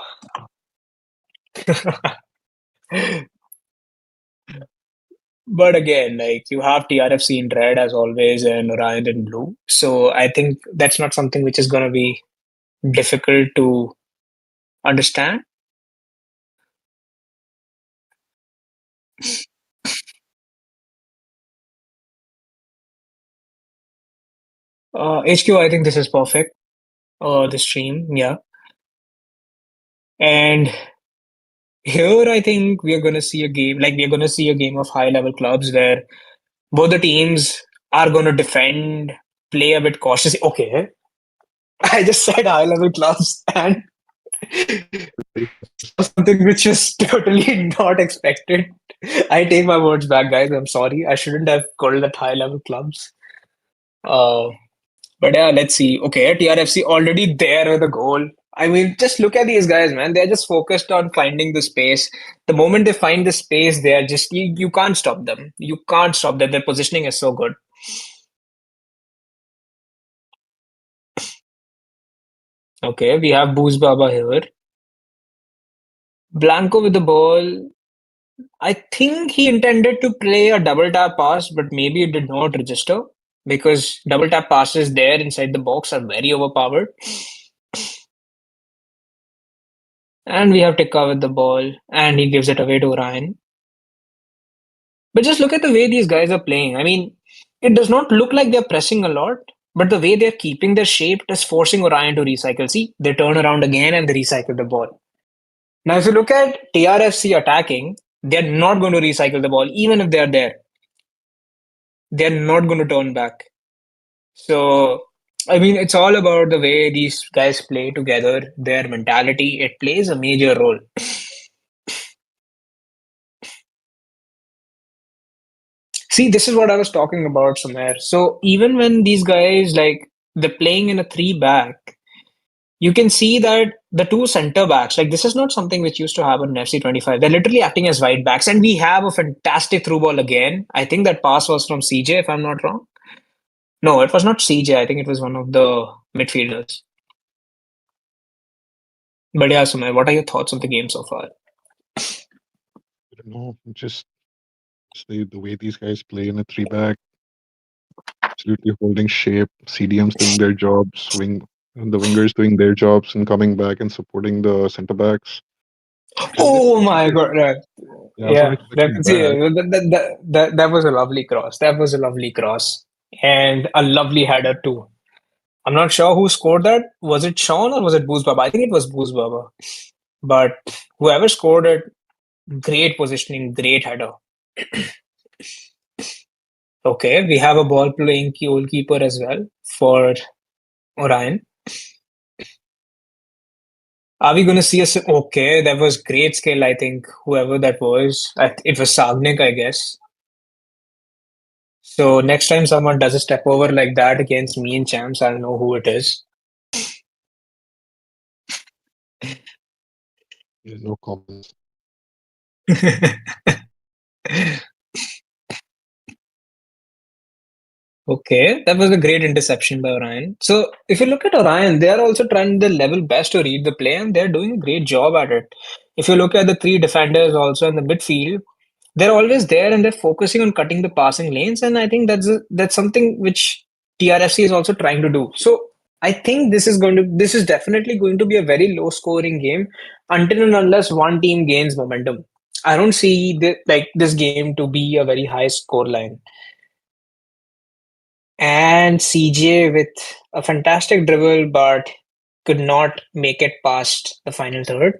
but again, like you have TRFC in red as always and Orion in blue. So I think that's not something which is going to be difficult to understand. HQ, I think this is perfect. The stream, yeah. And here, I think we are going to see a game, like we are going to see a game of high level clubs where both the teams are going to defend, play a bit cautiously. Okay, I just said high level clubs and saw something which was totally not expected. I take my words back, guys. I'm sorry. I shouldn't have called it high level clubs. Uh, But yeah, let's see. Okay, TRFC already there with a goal. I mean, just look at these guys, man. They're just focused on finding the space. The moment they find the space, they are just you can't stop them. You can't stop them. Their positioning is so good. Okay, we have Booz Baba here. Blanco with the ball. I think he intended to play a double tap pass, but maybe it did not register because double tap passes there inside the box are very overpowered. And we have Tikka with the ball, and he gives it away to Ryan. But just look at the way these guys are playing. I mean, it does not look like they're pressing a lot, but the way they're keeping their shape is forcing Orion to recycle. See, they turn around again and they recycle the ball. Now, if you look at TRFC attacking, they're not going to recycle the ball, even if they're there. They're not going to turn back. So, I mean, it's all about the way these guys play together, their mentality. It plays a major role. See, this is what I was talking about, Sumer. So even when these guys like they're playing in a three back, you can see that the two center backs, like this is not something which used to happen in FC 25. They're literally acting as right backs, and we have a fantastic through ball again. I think that pass was from CJ, if I'm not wrong. No, it was not CJ. I think it was one of the midfielders. But yeah, Sumer, what are your thoughts of the game so far? I don't know, just the way these guys play in a three back, absolutely holding shape. CDMs doing their jobs, and the wingers doing their jobs and coming back and supporting the center backs. And then Oh my God! Right. yeah, I was not Yeah, expecting see, that. that was a lovely cross. That was a lovely cross and a lovely header too. I'm not sure who scored that. Was it Sean or was it Booz Baba? I think it was Booz Baba. But whoever scored it, great positioning, great header. Okay, we have a ball playing goalkeeper as well for Orion. Are we going to see a? Okay, that was great skill. I think whoever that was, it was Sagnik, I guess. So next time someone does a step over like that against me and Champs, I'll know who it is. Yeah, no comments. Okay, that was a great interception by Orion. So if you look at Orion, they are also trying their level best to read the play, and they're doing a great job at it. If you look at the three defenders also in the midfield, they're always there and they're focusing on cutting the passing lanes, and I think that's something which TRFC is also trying to do. So I think this is definitely going to be a very low scoring game until and unless one team gains momentum. I don't see this game to be a very high score line. And CJ with a fantastic dribble, but could not make it past the final third.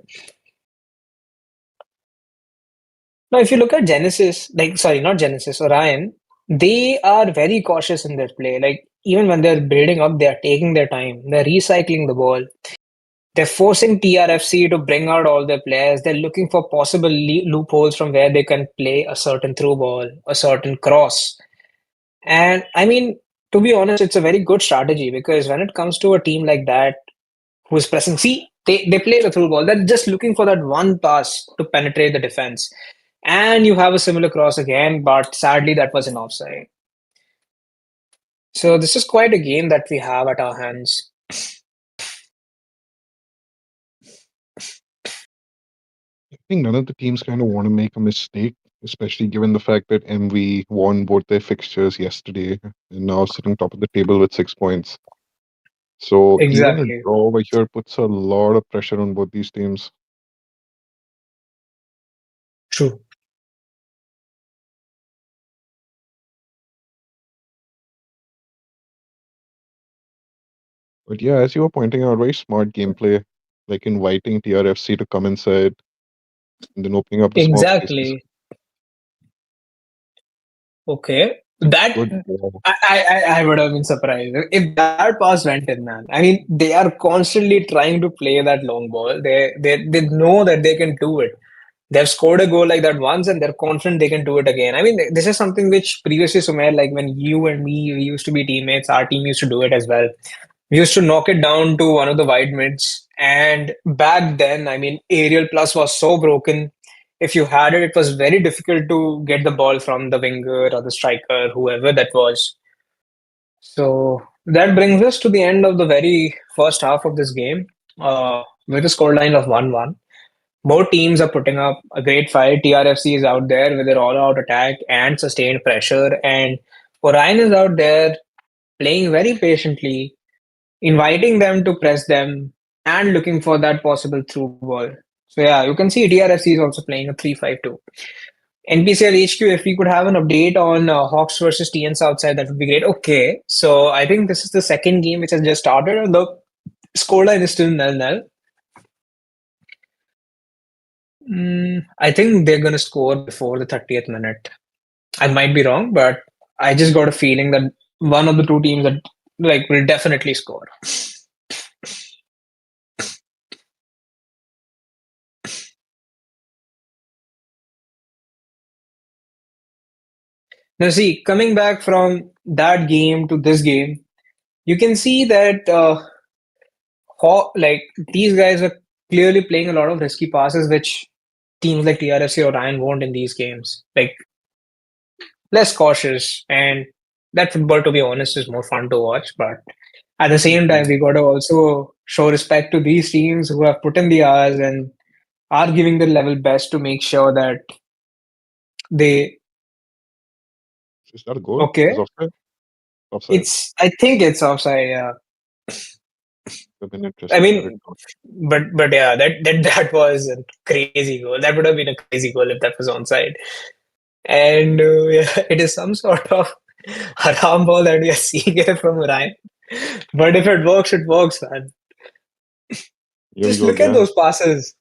Now, if you look at Genesis, sorry, not Genesis, Orion, they are very cautious in their play. Like, even when they're building up, they are taking their time. They're recycling the ball. They're forcing TRFC to bring out all their players. They're looking for possible loopholes from where they can play a certain through ball, a certain cross. And I mean, to be honest, it's a very good strategy because when it comes to a team like that who's pressing, see, they play the through ball. They're just looking for that one pass to penetrate the defense. And you have a similar cross again, but sadly, that was an offside. So this is quite a game that we have at our hands. I think none of the teams kind of want to make a mistake, especially given the fact that MV won both their fixtures yesterday and now sitting top of the table with 6 points. So even a Exactly. draw over here puts a lot of pressure on both these teams. True. But yeah, as you were pointing out, very smart gameplay, like inviting TRFC to come inside and then opening up the small spaces. Exactly. Okay. It's a That good draw. I would have been surprised if that pass went in, man. I mean, they are constantly trying to play that long ball. They know that they can do it. They've scored a goal like that once, and they're confident they can do it again. I mean, this is something which previously, Sumer, like when you and me we used to be teammates, our team used to do it as well. We used to knock it down to one of the wide mids. And back then, I mean, aerial plus was so broken. If you had it, it was very difficult to get the ball from the winger or the striker, whoever that was. So that brings us to the end of the very first half of this game with a scoreline of 1-1. Both teams are putting up a great fight. TRFC is out there with their all out attack and sustained pressure. And Orion is out there playing very patiently, inviting them to press them and looking for that possible through ball. So yeah, you can see DRFC is also playing a 3-5-2. NPCL HQ, if we could have an update on Hawks versus TN Southside, that would be great. Okay, so I think this is the second game which has just started, and the scoreline is still nil-nil. I think they're going to score before the 30th minute. I might be wrong, but I just got a feeling that one of the two teams that will definitely score. Now, see, coming back from that game to this game, you can see that like these guys are clearly playing a lot of risky passes, which teams like TRFC or Ryan won't in these games. Like less cautious, and that football, to be honest, is more fun to watch. But at the same time, we got to also show respect to these teams who have put in the hours and are giving their level best to make sure that they Is that a goal? Is okay. offside? Offside. It's I think it's offside. Yeah. Would have been I interesting had it mean, gone. but yeah, that was a crazy goal. That would have been a crazy goal if that was onside. And yeah, it is some sort of haram ball that we are seeing here from Ryan. But if it works, man. Here we Just go look at again. those passes.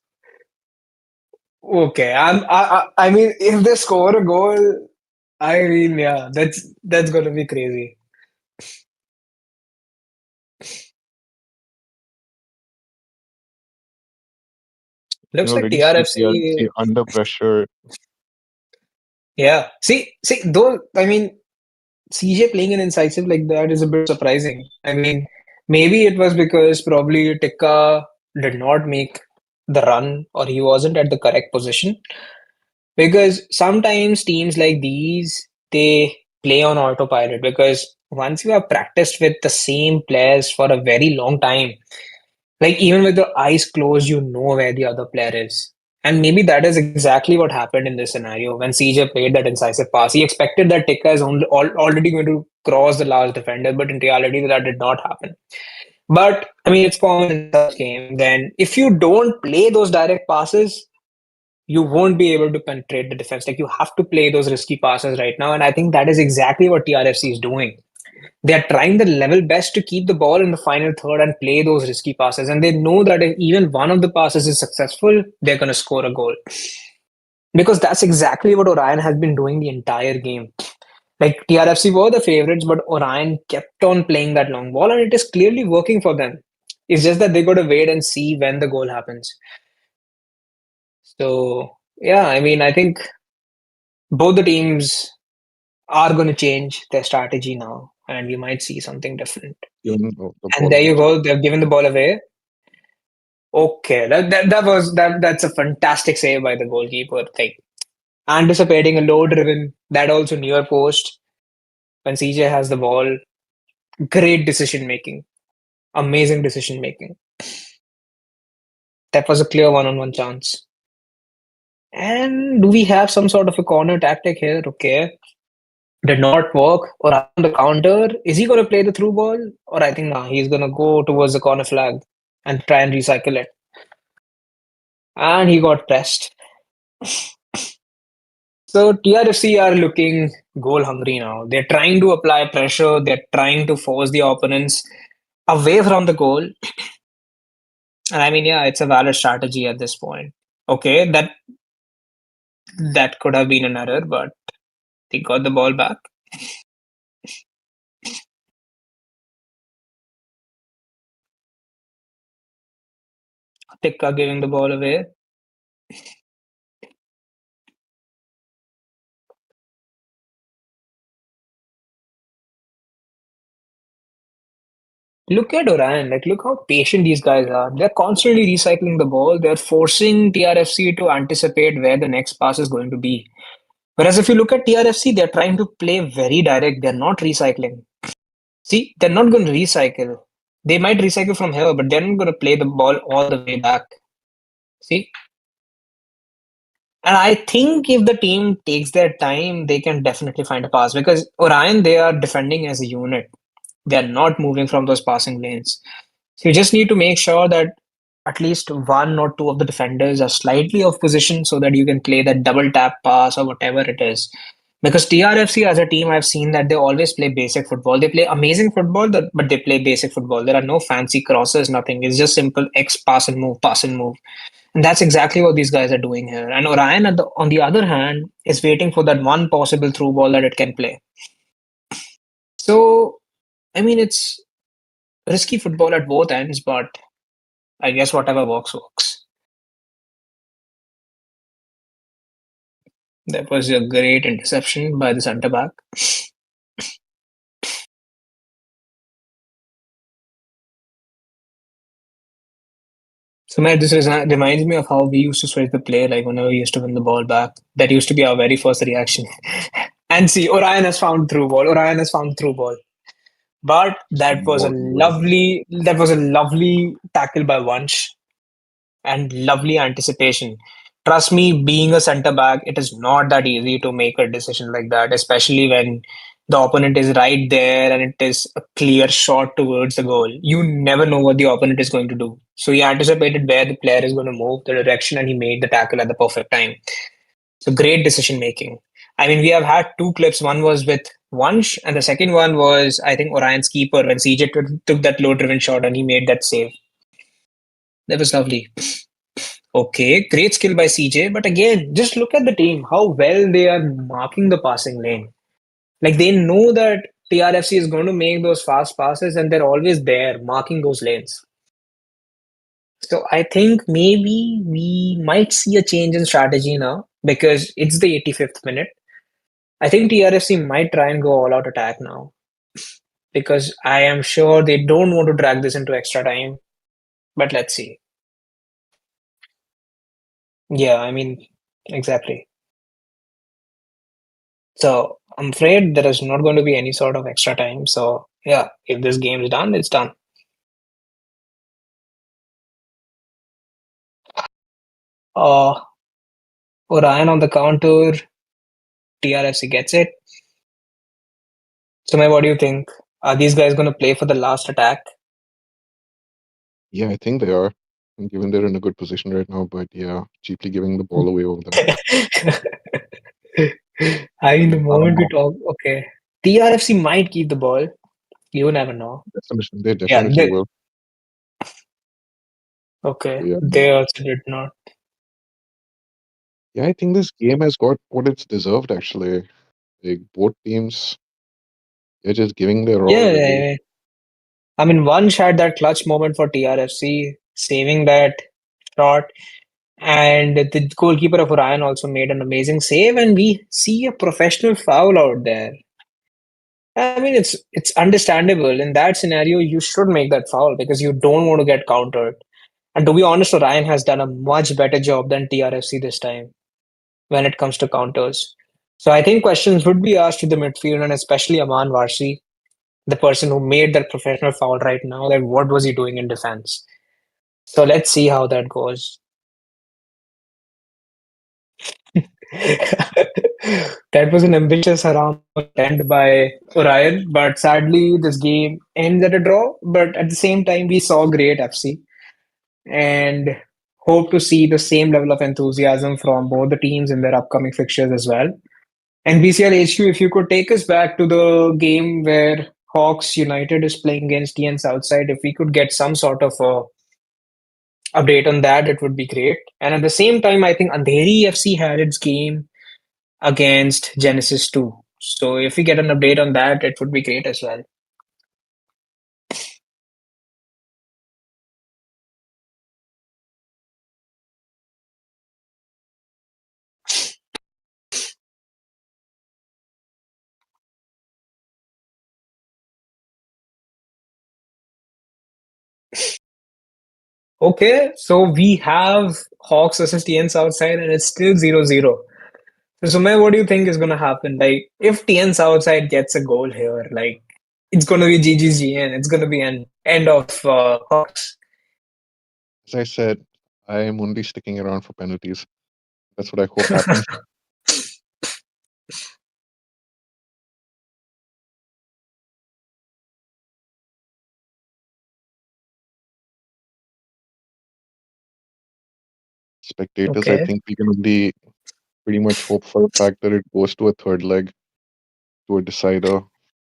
Okay, I mean, if they score a goal, I mean, yeah, that's gonna be crazy. You can Looks like already see TRFC. TRFC under pressure. Yeah, see, though. I mean, CJ playing an incisive like that is a bit surprising. I mean, maybe it was because probably Tikka did not make the run or he wasn't at the correct position. Because sometimes teams like these they play on autopilot because once you have practiced with the same players for a very long time, like even with your eyes closed, you know where the other player is. And maybe that is exactly what happened in this scenario. When CJ played that incisive pass, he expected that Tika is already going to cross the last defender, but in reality, that did not happen. But I mean, it's common in such game. Then, if you don't play those direct passes, you won't be able to penetrate the defense. Like you have to play those risky passes right now, and I think that is exactly what TRFC is doing. They are trying the level best to keep the ball in the final third and play those risky passes. And they know that if even one of the passes is successful, they're going to score a goal. Because that's exactly what Orion has been doing the entire game. Like TRFC were the favorites, but Orion kept on playing that long ball, and it is clearly working for them. It's just that they got to wait and see when the goal happens. So, yeah, I mean, I think both the teams are going to change their strategy now, and we might see something different. Given the And ball there you away. go. They've given the ball away. Okay, that's a fantastic save by the goalkeeper. Like anticipating a low driven, that also near post when CJ has the ball. Great decision making, amazing decision making. That was a clear one-on-one chance. And do we have some sort of a corner tactic here? Okay, did not work. Orion on the counter. Is he going to play the through ball? Or I think nah, he's going to go towards the corner flag and try and recycle it. And he got pressed. So TRFC are looking goal hungry now. They're trying to apply pressure. They're trying to force the opponents away from the goal. And I mean, yeah, it's a valid strategy at this point. Okay, that could have been an error, but they got the ball back. Tikka giving the ball away. Look at Orion. Like, look how patient these guys are. They're constantly recycling the ball. They're forcing TRFC to anticipate where the next pass is going to be. Whereas if you look at TRFC, they're trying to play very direct. They're not recycling. See, they're not going to recycle. They might recycle from here, but they're not going to play the ball all the way back. See? And I think if the team takes their time, they can definitely find a pass because Orion, they are defending as a unit. They are not moving from those passing lanes. So you just need to make sure that at least one or two of the defenders are slightly off position so that you can play that double tap pass or whatever it is. Because TRFC as a team, I've seen that they always play basic football. They play amazing football, but they play basic football. There are no fancy crosses, nothing. It's just simple X pass and move, pass and move. And that's exactly what these guys are doing here. And Orion, on the other hand, is waiting for that one possible through ball that it can play. So, I mean, it's risky football at both ends, but I guess whatever works, works. That was a great interception by the centre back. So, man, this reminds me of how we used to switch the play, like whenever we used to win the ball back. That used to be our very first reaction. And see, Orion has found through ball. Orion has found through ball. But that was a lovely tackle by Wunsch and lovely anticipation. Trust me, being a centre back, it is not that easy to make a decision like that, especially when the opponent is right there and it is a clear shot towards the goal. You never know what the opponent is going to do. So he anticipated where the player is going to move, the direction, and he made the tackle at the perfect time. So great decision making. I mean, we have had two clips. One was with Wunsch, and the second one was, I think, Orion's keeper when CJ took that low driven shot and he made that save. That was lovely. Okay, great skill by CJ. But again, just look at the team, how well they are marking the passing lane. Like they know that TRFC is going to make those fast passes and they're always there marking those lanes. So I think maybe we might see a change in strategy now because it's the 85th minute. I think TRFC might try and go all out attack now because I am sure they don't want to drag this into extra time. But let's see. Yeah, I mean, exactly. So I'm afraid there is not going to be any sort of extra time. So yeah, if this game is done, it's done. Uh, Orion on the counter. TRFC gets it. So, what do you think? Are these guys going to play for the last attack? Yeah, I think they are. Given they're in a good position right now, but yeah, cheaply giving the ball away over them. I mean, the I don't moment we know. talk, okay, TRFC might keep the ball. You never know. They Yeah, definitely will. okay. Yeah, They also did not. yeah. I think this game has got what it's deserved. Actually, like both teams, they're just giving their all. Really, Yeah, I mean, one had that clutch moment for TRFC, saving that shot, and the goalkeeper of Orion also made an amazing save. And we see a professional foul out there. I mean, it's understandable. In that scenario, you should make that foul because you don't want to get countered. And to be honest, Orion has done a much better job than TRFC this time when it comes to counters. So I think questions would be asked to the midfield and especially Aman Varsi, the person who made that professional foul right now, that what was he doing in defense? So let's see how that goes. That was an ambitious Haram attempt by Orion, but sadly this game ends at a draw. But at the same time, we saw great FC and hope to see the same level of enthusiasm from both the teams in their upcoming fixtures as well. NPCL HQ, if you could take us back to the game where Hawks United is playing against TN Southside, if we could get some sort of a update on that, it would be great. And at the same time, I think Andheri FC had its game against Genesis too. So if we get an update on that, it would be great as well. Okay, so we have Hawks versus TN Southside, and it's still 0-0. So, Sumay, what do you think is going to happen? Like, if TN Southside gets a goal here, like, it's going to be GGGN. It's going to be an end of Hawks. as I said, I am only sticking around for penalties. That's what I hope happens. Spectators, I Okay. think we can only pretty much hope for the fact that it goes to a third leg, to a decider.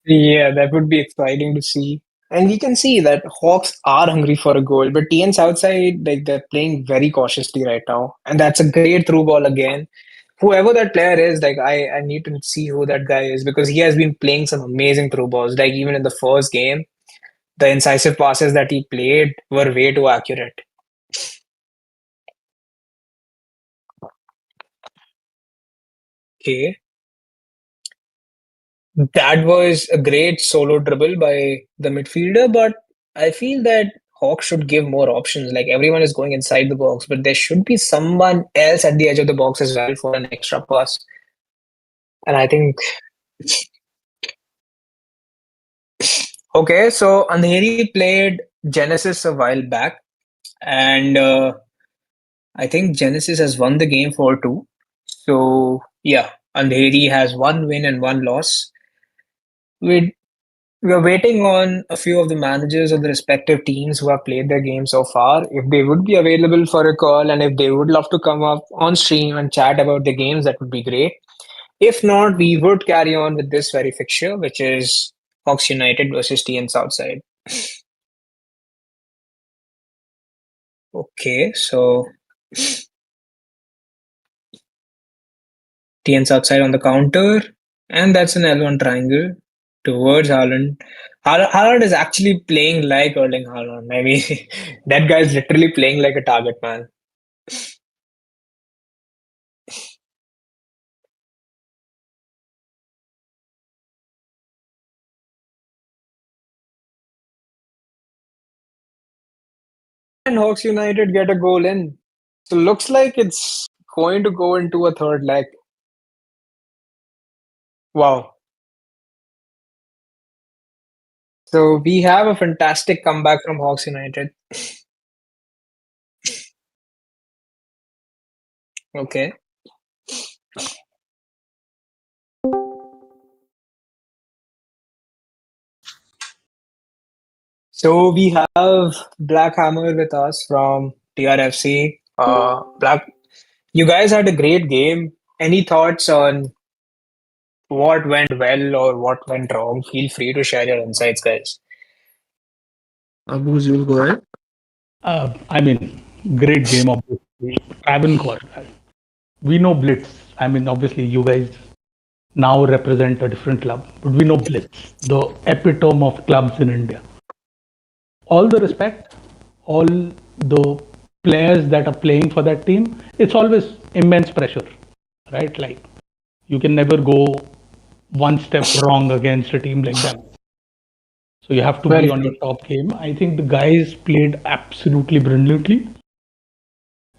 Yeah, that would be exciting to see. And we can see that Hawks are hungry for a goal, but TN Southside, like they're playing very cautiously right now. And that's a great through ball again. Whoever that player is, like I need to see who that guy is because he has been playing some amazing through balls. Like even in the first game, the incisive passes that he played were way too accurate. Okay. That was a great solo dribble by the midfielder, but I feel that Hawks should give more options. Like everyone is going inside the box, but there should be someone else at the edge of the box as well for an extra pass. And I think, okay, so Andheri played Genesis a while back, and I think Genesis has won the game 4-2. So, yeah, Andheri has one win and one loss. We We're waiting on a few of the managers of the respective teams who have played their game so far. If they would be available for a call and if they would love to come up on stream and chat about the games, that would be great. If not, we would carry on with this very fixture, which is Hawks United versus TN Southside. Okay, so TN Southside on the counter, and that's an L1 triangle towards Haaland. Haaland is actually playing like Erling Haaland. I mean, that guy is literally playing like a target man. And Hawks United get a goal in. So looks like it's going to go into a third leg. Wow. So we have a fantastic comeback from Hawks United. Okay. So we have Black Hammer with us from TRFC. Black, you guys had a great game. Any thoughts on what went well or what went wrong? Feel free to share your insights, guys. Abuz, you'll go ahead. I mean, great game, obviously. Travancore. We know Blitz. I mean, obviously, you guys now represent a different club, but we know Blitz, the epitome of clubs in India. All the respect, all the players that are playing for that team, it's always immense pressure, right? Like, you can never go one step wrong against a team like them. So you have to be Very on your true. top game. I think the guys played absolutely brilliantly,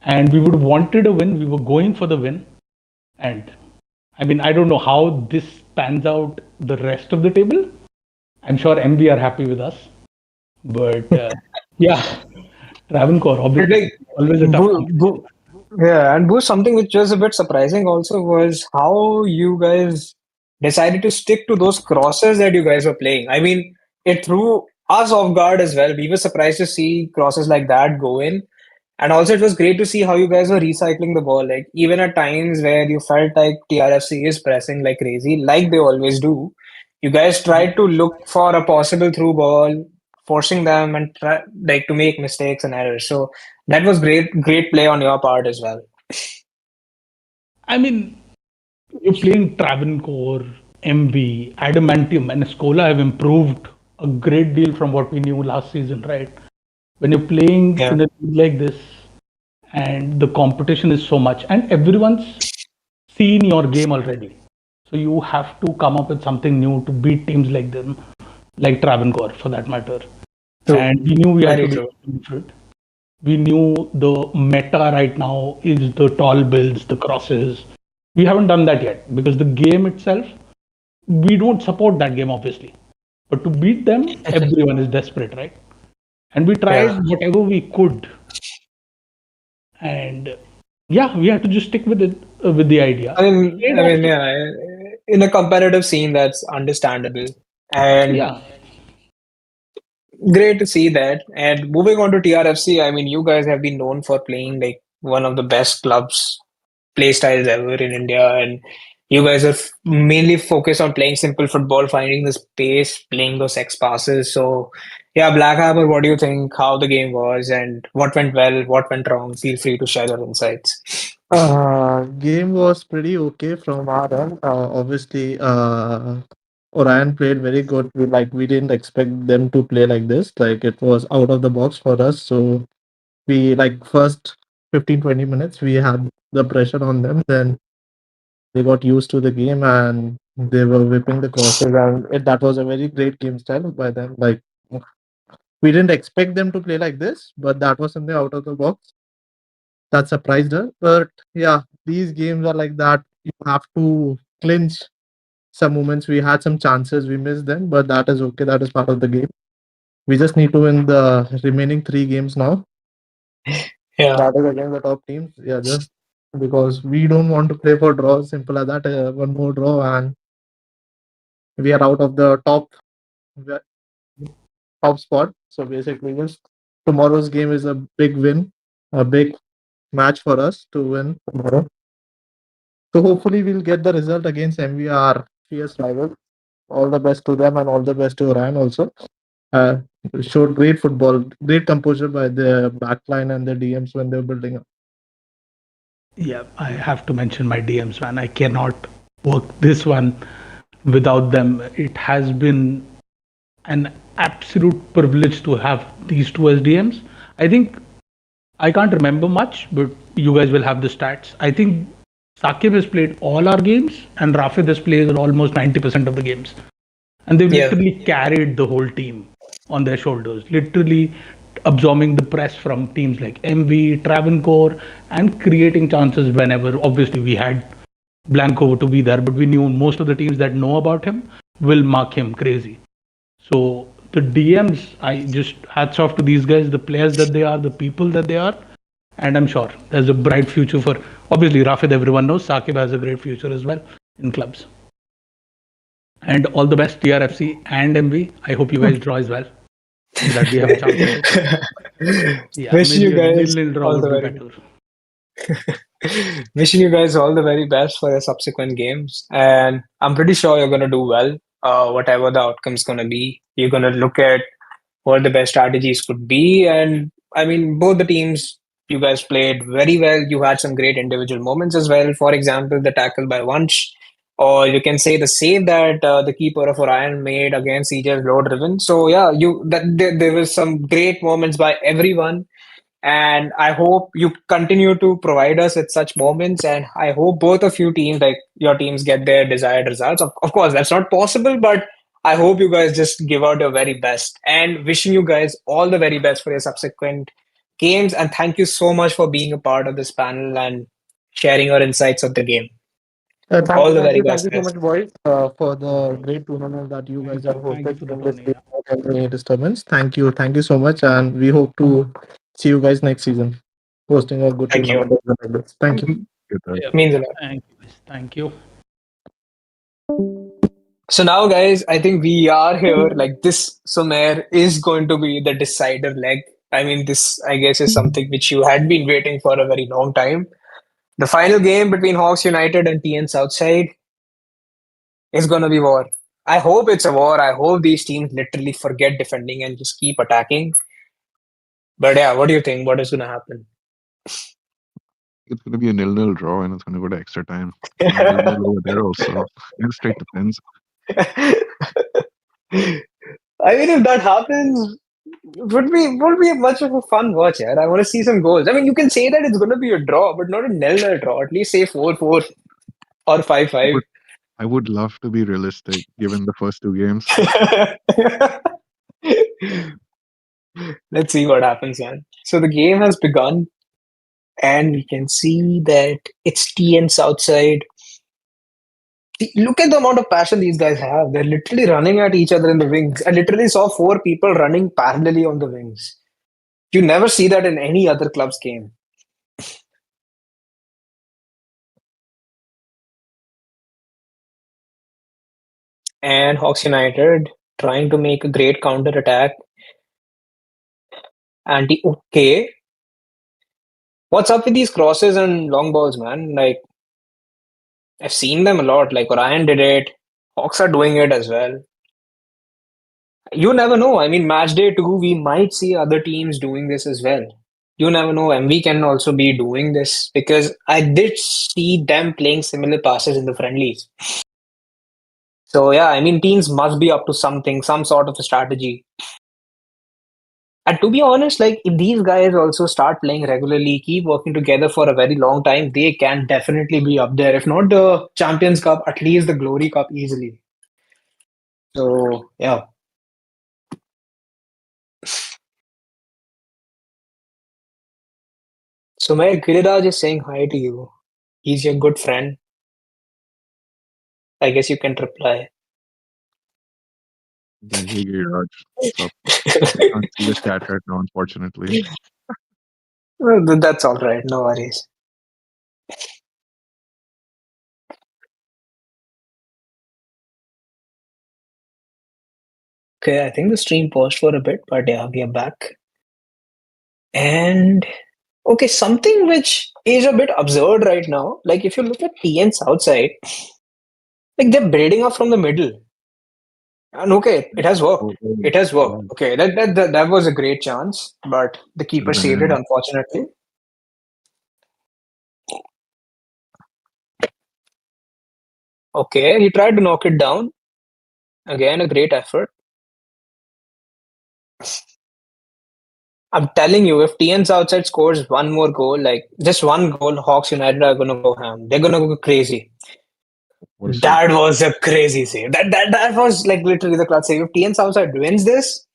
and we would have wanted a win. We were going for the win, and I mean, I don't know how this pans out the rest of the table. I'm sure MB are happy with us, but yeah, Travancore But obviously like, always a tough Boo, competition. Boo, yeah, and Boo, something which was a bit surprising also was how you guys decided to stick to those crosses that you guys were playing. I mean, it threw us off guard as well. We were surprised to see crosses like that go in. And also, it was great to see how you guys were recycling the ball. Like, even at times where you felt like TRFC is pressing like crazy, like they always do, you guys tried to look for a possible through ball, forcing them and try like to make mistakes and errors. So that was great play on your part as well. I mean, you're playing Travancore, MB, Adamantium, and Scola have improved a great deal from what we knew last season, right? When you're playing Yeah. in a league like this and the competition is so much and everyone's seen your game already. So you have to come up with something new to beat teams like them, like Travancore for that matter. True. And we knew we had to Very do true. something different. We knew the meta right now is the tall builds, the crosses. We haven't done that yet because the game itself, we don't support that game obviously. But to beat them, everyone is desperate, right? And we Yeah. tried whatever we could, and yeah, we had to just stick with it with the idea. Played I off, mean, yeah. In a competitive scene, that's understandable. And yeah, great to see that. And moving on to TRFC, I mean, you guys have been known for playing like one of the best clubs play styles ever in India, and you guys are mainly focused on playing simple football, finding the space, playing those X passes. So, yeah, Black Hammer, what do you think? How the game was, and what went well, what went wrong? Feel free to share your insights. Game was pretty okay from our end. Obviously, Orion played very good. We didn't expect them to play like this. Like it was out of the box for us. So we like first 15-20 minutes we had the pressure on them. Then they got used to the game and they were whipping the crosses and that was a very great game style by them. Like we didn't expect them to play like this, but that was something out of the box that surprised us. But yeah, these games are like that. You have to clinch some moments. We had some chances, we missed them, but that is okay. That is part of the game. We just need to win the remaining 3 games now. Yeah, That is against the top teams. Yeah, just because we don't want to play for draws. Simple as that. One more draw and we are out of the top spot. So basically, just tomorrow's game is a big win, a big match for us to win tomorrow. So hopefully we'll get the result against MVR fierce rival. All the best to them and all the best to Ryan also. Uh, Showed great football, great composure by the backline and the DMs when they were building up. yeah. I have to mention my DMs, man. I cannot work this one without them. It has been an absolute privilege to have these two as DMs. I think I can't remember much, but you guys will have the stats. I think Sakib has played all our games, and Rafid has played almost 90% of the games. And they've yeah, literally carried the whole team on their shoulders, literally absorbing the press from teams like MV, Travancore, and creating chances whenever. Obviously, we had Blanco to be there, but we knew most of the teams that know about him will mark him crazy. So The DMs, I just hats off to these guys, the players that they are, the people that they are, and I'm sure there's a bright future for. Obviously, Rafid, everyone knows Saqib has a great future as well in clubs. And all the best, TRFC and MV. I hope you guys draw as well, so that we have a chance at it. Yeah, Wishing you maybe a guys nil-nil draw all would the be very better. wishing you guys all the very best for your subsequent games, and I'm pretty sure you're gonna do well. Whatever the outcome's gonna be, you're gonna look at what the best strategies could be. And I mean, both the teams, you guys played very well. You had some great individual moments as well. For example, the tackle by Wunsch, or you can say the save that the keeper of Orion made against CJ's low driven. So yeah, there was some great moments by everyone. And I hope you continue to provide us with such moments. And I hope both of you teams, like your teams, get their desired results. Of course, that's not possible, but I hope you guys just give out your very best. And wishing you guys all the very best for your subsequent games. And thank you so much for being a part of this panel and sharing your insights of the game. All the very Thank best, you so guys. much, boys, for the great tournament that you guys have Thank you hosted for the in this honor. game Yeah. without any disturbance. Thank you so much, and we hope to see you guys next season, hosting a good Thank you. tournament like this. Thank you. Get that. Yeah. Means a lot. Thank you. Guys. Thank you. So now, guys, I think we are here. Like this, Sumer is going to be the decider leg. I mean, this, I guess, is something which you had been waiting for a very long time. The final game between Hawks United and TN Southside is going to be war. I hope it's a war. I hope these teams literally forget defending and just keep attacking. But yeah, what do you think? What is going to happen? It's going to be a nil-nil draw, and it's going to go to extra time. And nil-nil over there also. And straight depends. I mean, if that happens, would be much of a fun watch. Yeah, I want to see some goals. I mean, you can say that it's going to be a draw, but not a nil-nil draw. At least say 4-4 or 5-5. But I would love to be realistic, given the first two games. Let's see what happens, man. So the game has begun, and we can see that it's TN Southside. Look at the amount of passion these guys have. They're literally running at each other in the wings. I literally saw four people running parallelly on the wings. You never see that in any other club's game. And Hawks United trying to make a great counter attack. Anti okay. What's up with these crosses and long balls, man? Like I've seen them a lot. Like Orion did it. Hawks are doing it as well. You never know. I mean, match day two, we might see other teams doing this as well. You never know. And we can also be doing this because I did see them playing similar passes in the friendlies. So yeah, I mean, teams must be up to something, some sort of a strategy. And to be honest, like if these guys also start playing regularly, keep working together for a very long time, they can definitely be up there. If not the Champions Cup, at least the Glory Cup easily. So yeah. So my Giriraj is saying hi to you. He's your good friend. I guess you can reply. Yeah, hey, Raj. What's up? I can't see the chat right now, unfortunately. Well, that's all right. No worries. Okay, I think the stream paused for a bit, but yeah, we are back. And okay, something which is a bit absurd right now. Like if you look at TN Southside, like they're building up from the middle. And okay, it has worked. Oh, oh, It has worked. wow. Okay, that was a great chance, but the Should keeper have been saved it, in. unfortunately. Okay, he tried to knock it down. Again, a great effort. I'm telling you, if TN's outside scores one more goal, like just one goal, Hawks United are gonna go ham. They're gonna go crazy. What a save. That was a crazy save. That was like literally the clutch save. If TN Southside wins this,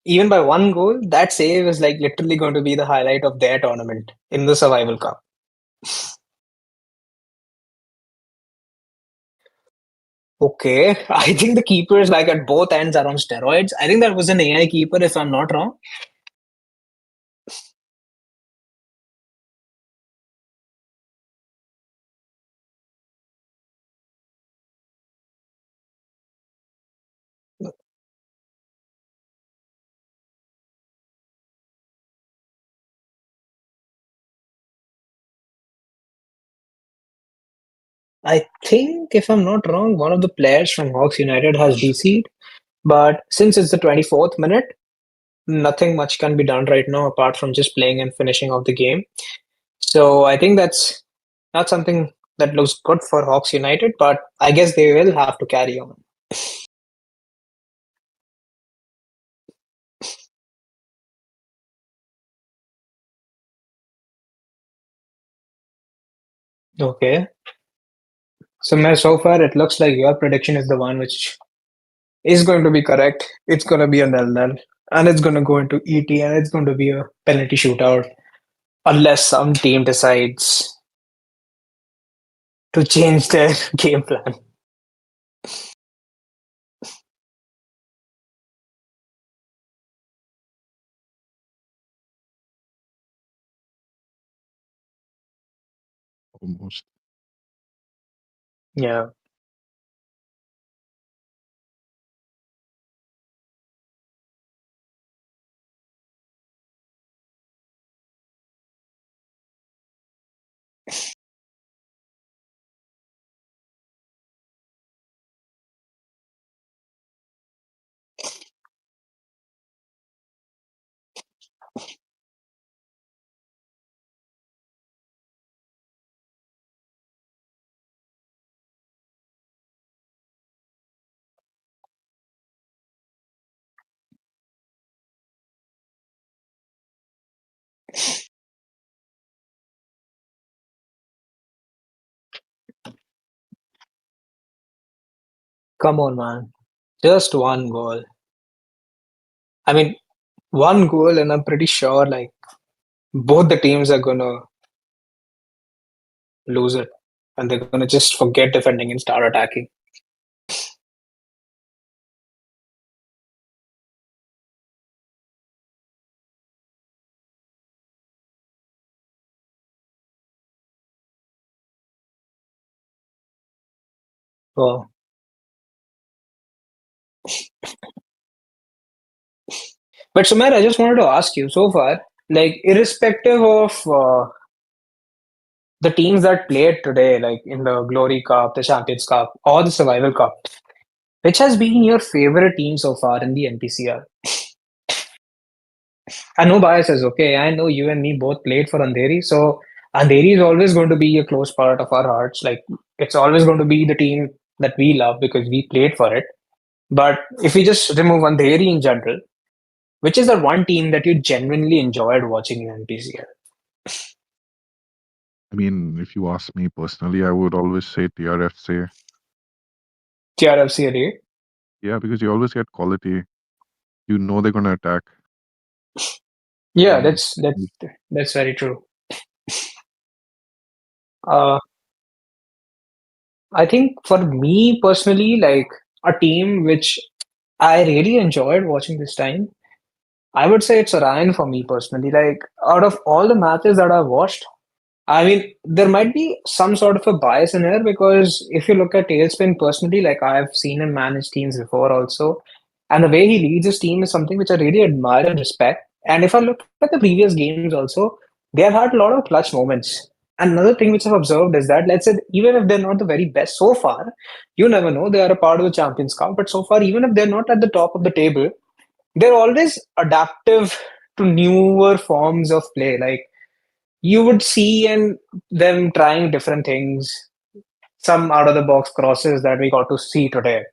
even by one goal, that save is like literally going to be the highlight of their tournament in the Survival Cup. Okay, I think the keepers like at both ends are on steroids. I think that was an AI keeper, if I'm not wrong. I think, if I'm not wrong, one of the players from Hawks United has DC'd. But since it's the 24th minute, nothing much can be done right now apart from just playing and finishing off the game. So I think that's not something that looks good for Hawks United, but I guess they will have to carry on. Okay. So, Mel, so far it looks like your prediction is the one which is going to be correct. It's going to be a nil-nil, and it's going to go into ET, and it's going to be a penalty shootout unless some team decides to change their game plan. Almost. Yeah. Come on, man. Just one goal. I mean, one goal, and I'm pretty sure like both the teams are gonna lose it, and they're gonna just forget defending and start attacking. Oh, but Sumer, I just wanted to ask you so far, like irrespective of the teams that played today, like in the Glory Cup, the Champions Cup, or the Survival Cup, which has been your favorite team so far in the NPCL? I know bias is okay. I know you and me both played for Andheri, so Andheri is always going to be a close part of our hearts. Like it's always going to be the team that we love because we played for it. But if we just remove Andheri in general, which is the one team that you genuinely enjoyed watching in NPCL? I mean, if you ask me personally, I would always say TRFC. TRFC Elite. Yeah, because you always get quality. You know they're gonna attack. Yeah, And that's very true. Uh, I think for me personally, like a team which I really enjoyed watching this time, I would say it's Orion for me personally. Like out of all the matches that I've watched, I mean, there might be some sort of a bias in here because if you look at Tailspin personally, like I've seen him manage teams before also, and the way he leads his team is something which I really admire and respect. And if I look at the previous games also, they have had a lot of clutch moments. And another thing which I've observed is that, let's say, even if they're not the very best so far, you never know, they are a part of the Champions Cup. But so far, even if they're not at the top of the table, they're always adaptive to newer forms of play. Like you would see and them trying different things, some out of the box crosses that we got to see today.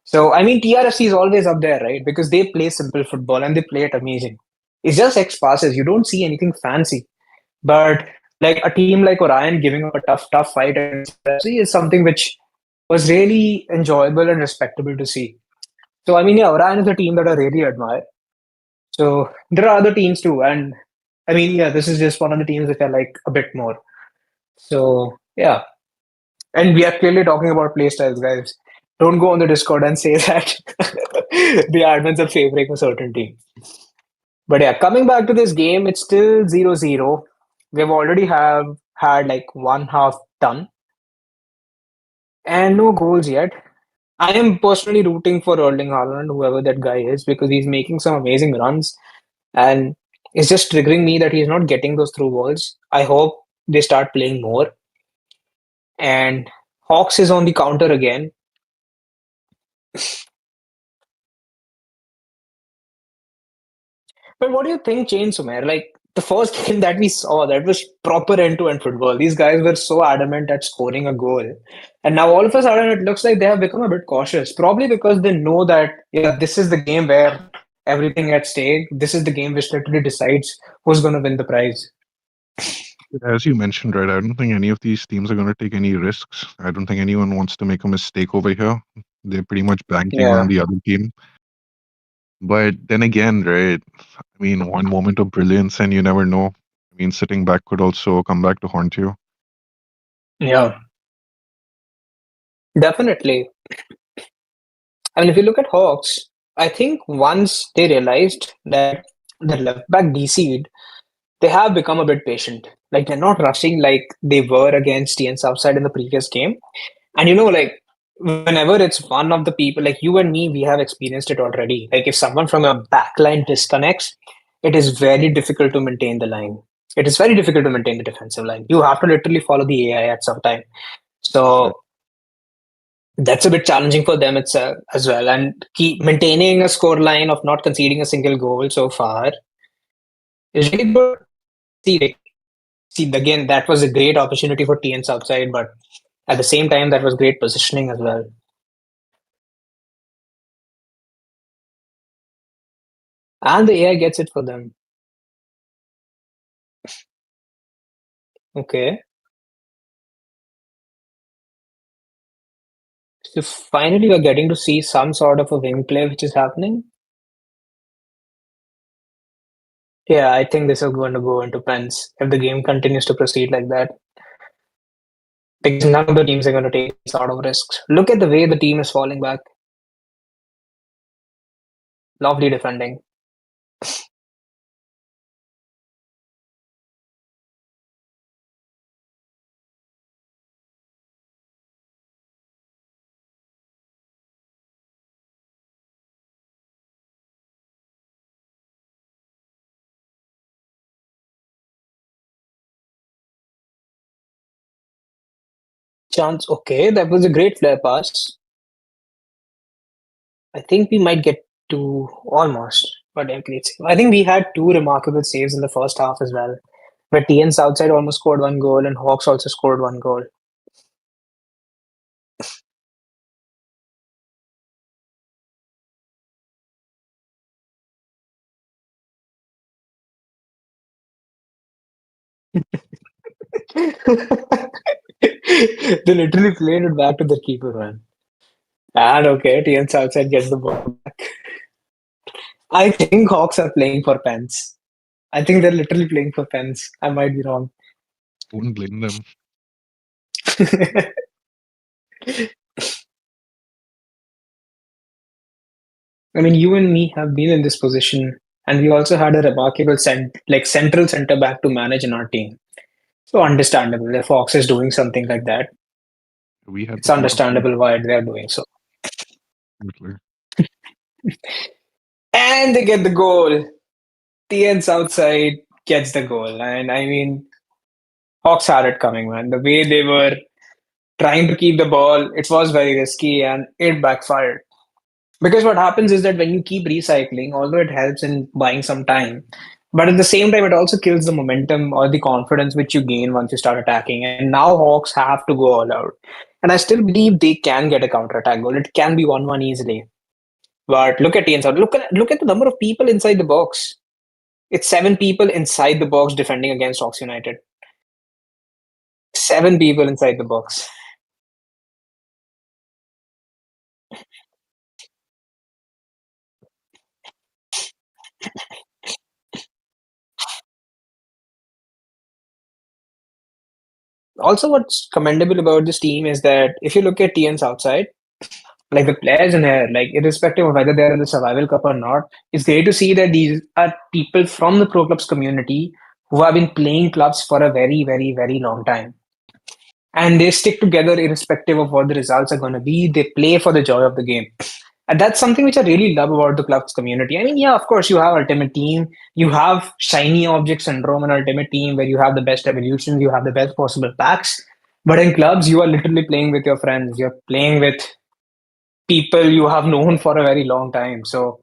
So I mean TRFC is always up there, right? Because they play simple football and they play it amazing. It's just X passes. You don't see anything fancy. But like a team like Orion giving up a tough fight against TRFC is something which was really enjoyable and respectable to see. So I mean, yeah, Orion is a team that I really admire. So there are other teams too, and I mean, yeah, this is just one of the teams which I like a bit more. So yeah, and we are clearly talking about play styles, guys. Don't go on the Discord and say that the admins are favoring a certain team. But yeah, coming back to this game, it's still 0-0. We've already have had like one half done and no goals yet. I am personally rooting for Erling Haaland, whoever that guy is, because he's making some amazing runs and it's just triggering me that he's not getting those through balls. I hope they start playing more. And Hawks is on the counter again. But what do you think changed, Sumer? Like the first game that we saw, that was proper end-to-end football. These guys were so adamant at scoring a goal, and now all of a sudden it looks like they have become a bit cautious. Probably because they know that yeah, this is the game where everything at stake. This is the game which literally decides who's going to win the prize. As you mentioned, right, I don't think any of these teams are going to take any risks. I don't think anyone wants to make a mistake over here. They're pretty much banking on Yeah, the other team. But then again, right, I mean, one moment of brilliance and you never know. I mean, sitting back could also come back to haunt you. yeah, definitely. I mean, if you look at Hawks, I think once they realized that the left back DC'd, they have become a bit patient. Like they're not rushing like they were against TN Southside in the previous game. And like whenever it's one of the people, like you and me, we have experienced it already. Like if someone from your backline disconnects, it is very difficult to maintain the line. It is very difficult to maintain the defensive line. You have to literally follow the AI at some time. Right. So that's a bit challenging for them itself as well. And keep maintaining a score line of not conceding a single goal so far is really good. See, again, that was a great opportunity for TN Southside, but at the same time, that was great positioning as well. And the AI gets it for them. Okay. So finally, we're getting to see some sort of a wing play which is happening. Yeah, I think this is going to go into pens if the game continues to proceed like that. Because none of the teams are going to take these sort of risks. Look at the way the team is falling back. Lovely defending. Chance, okay, that was a great flare pass. I think we might get to almost, but I think we had two remarkable saves in the first half as well, where TN Southside almost scored one goal and Hawks also scored one goal. They literally played it back to the keeper, man. And okay, TN Southside gets the ball back. I think Hawks are playing for pens. I think they're literally playing for pens. I might be wrong. Wouldn't blame them. I mean, you and me have been in this position, and we also had a remarkable central center back to manage in our team. So understandable if Fox is doing something like that. We had It's the both of them. understandable why they are doing so. Absolutely. And they get the goal. TN Southside gets the goal. And I mean, Hawks had it coming, man. The way they were trying to keep the ball, it was very risky and it backfired. Because what happens is that when you keep recycling, although it helps in buying some time, but at the same time, it also kills the momentum or the confidence which you gain once you start attacking. And now Hawks have to go all out. And I still believe they can get a counter attack goal. It can be 1-1 easily. But look at TN South. Look at the number of people inside the box. It's seven people inside the box defending against Hawks United. Seven people inside the box. Also, what's commendable about this team is that if you look at TN's outside, like the players in here, like irrespective of whether they're in the survival cup or not, it's great to see that these are people from the pro clubs community who have been playing clubs for a very, very, very long time. And they stick together irrespective of what the results are going to be. They play for the joy of the game. And that's something which I really love about the clubs community. I mean, yeah, of course, you have Ultimate Team, you have shiny object syndrome in Ultimate Team where you have the best evolutions, you have the best possible packs. But in clubs, you are literally playing with your friends. You're playing with people you have known for a very long time. So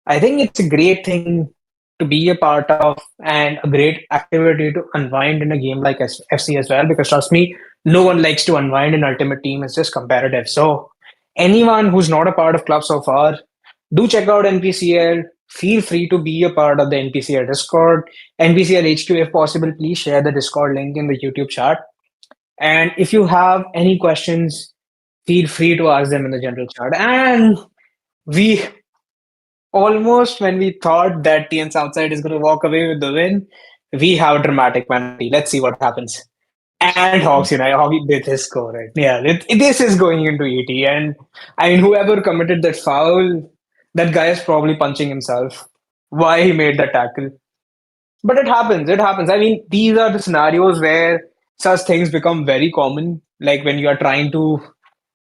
I think it's a great thing to be a part of and a great activity to unwind in a game like FC as well. Because trust me, no one likes to unwind in Ultimate Team. It's just competitive. So anyone who's not a part of club so far, do check out NPCL. Feel free to be a part of the NPCL Discord, NPCL HQ if possible. Please share the Discord link in the YouTube chat. And if you have any questions, feel free to ask them in the general chat. And we almost, when we thought that TN Southside is going to walk away with the win, we have a dramatic penalty. Let's see what happens. Yes. And Hawks United, Hawks did his score it. Yeah, this is going into ET. And I mean, whoever committed that foul, that guy is probably punching himself. Why he made that tackle. But it happens. It happens. I mean, these are the scenarios where such things become very common. Like when you are trying to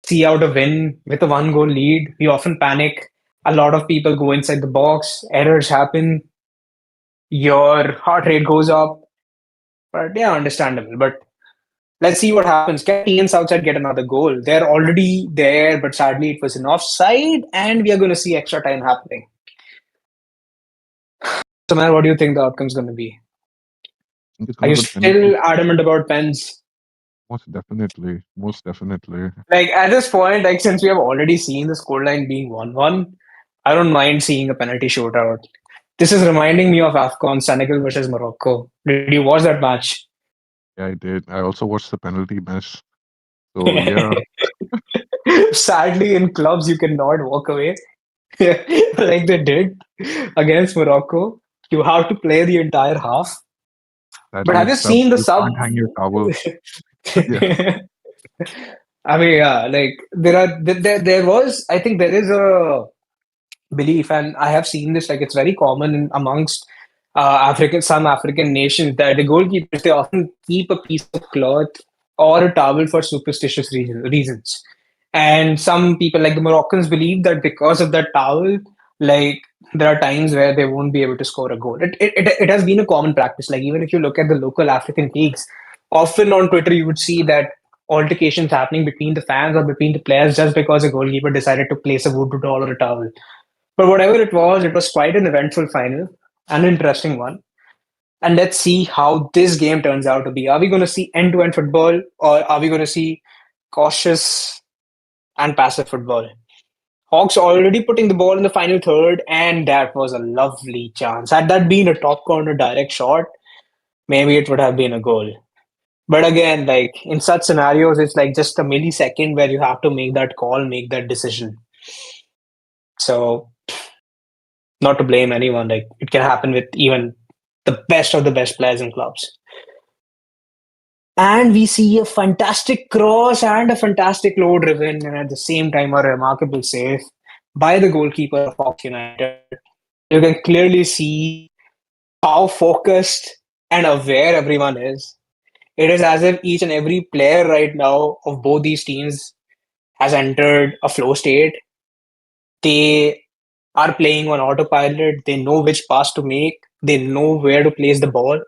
see out a win with a 1 goal lead, we often panic. A lot of people go inside the box, errors happen, your heart rate goes up. But yeah, understandable. But let's see what happens. Can TN Southside get another goal? They're already there, but sadly it was an offside, and we are going to see extra time happening. So, man, what do you think the outcome's going to be? I think it's Are gonna you be penalty. still adamant about pens? Most definitely. Most definitely. Like at this point, like since we have already seen the scoreline being 1-1, I don't mind seeing a penalty shootout. This is reminding me of AFCON Senegal versus Morocco. Did you watch that match? Yeah, I did. I also watched the penalty match. So yeah, Sadly, in clubs, you cannot walk away like they did against Morocco. You have to play the entire half. But sadly have in you clubs seen the you sub? can't hang your towel. Yeah, I mean, yeah, like there was, I think there is a belief, and I have seen this, like it's very common amongst some African nations that the goalkeepers they often keep a piece of cloth or a towel for superstitious reasons. And some people, like the Moroccans, believe that because of that towel, like there are times where they won't be able to score a goal. It has been a common practice. Like even if you look at the local African leagues, often on Twitter you would see that altercations happening between the fans or between the players just because a goalkeeper decided to place a voodoo doll or a towel. But whatever it was quite an eventful final, an interesting one. And let's see how this game turns out to be. Are we going to see end to end football or are we going to see cautious and passive football? Hawks already putting the ball in the final third, and that was a lovely chance. Had that been a top corner direct shot, maybe it would have been a goal. But again, like in such scenarios, it's like just a millisecond where you have to make that call, make that decision. So not to blame anyone. Like it can happen with even the best of the best players in clubs. And we see a fantastic cross and a fantastic low driven, and at the same time, a remarkable save by the goalkeeper of Fox United. You can clearly see how focused and aware everyone is. It is as if each and every player right now of both these teams has entered a flow state. They are playing on autopilot. They know which pass to make. They know where to place the ball.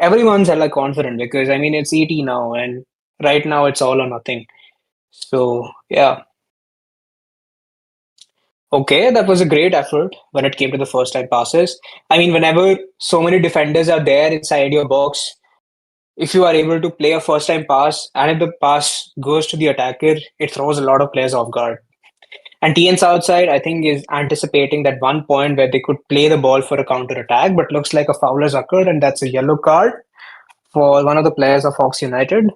Everyone's hella confident because I mean it's ET now, and right now it's all or nothing. So yeah, okay, that was a great effort when it came to the first time passes. I mean, whenever so many defenders are there inside your box, if you are able to play a first time pass and if the pass goes to the attacker, it throws a lot of players off guard. And TN Southside, I think, is anticipating that one point where they could play the ball for a counter attack, but looks like a foul has occurred, and that's a yellow card for one of the players of Fox United.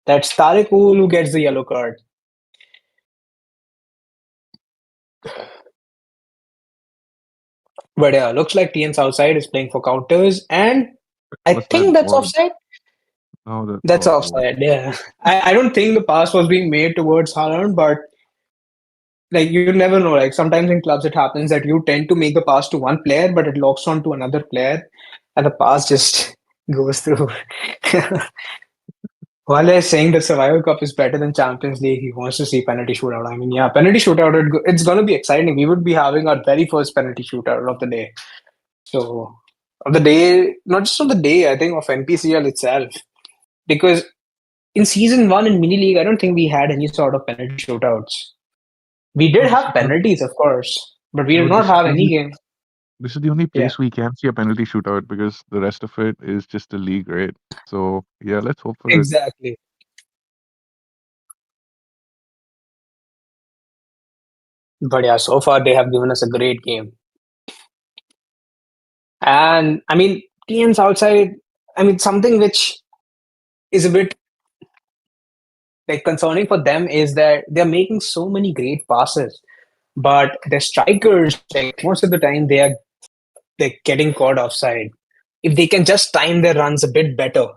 That's Tariq Ul who gets the yellow card. But yeah, looks like TN Southside is playing for counters, and I was that think that's ball? offside. No, that's That's offside. offside, yeah. I don't think the pass was being made towards Haaland, but like you never know. Like sometimes in clubs, it happens that you tend to make the pass to one player, but it locks on to another player, and the pass just goes through. While they're saying the Survivor Cup is better than Champions League, he wants to see penalty shootout. I mean, yeah, penalty shootout, it's going to be exciting. We would be having our very first penalty shootout of the day. So, of the day, not just of the day, I think of NPCL itself. Because in season one in Mini League, I don't think we had any sort of penalty shootouts. We did No, have penalties, of course, but we yeah, did but not have any game. this is the only Yeah, place we can see a penalty shootout because the rest of it is just a league, right? So yeah, let's hope for it. exactly. But yeah, so far they have given us a great game. And I mean, TN's outside, I mean, something which is a bit like concerning for them is that they're making so many great passes, but their strikers, like most of the time, they're getting caught offside. If they can just time their runs a bit better,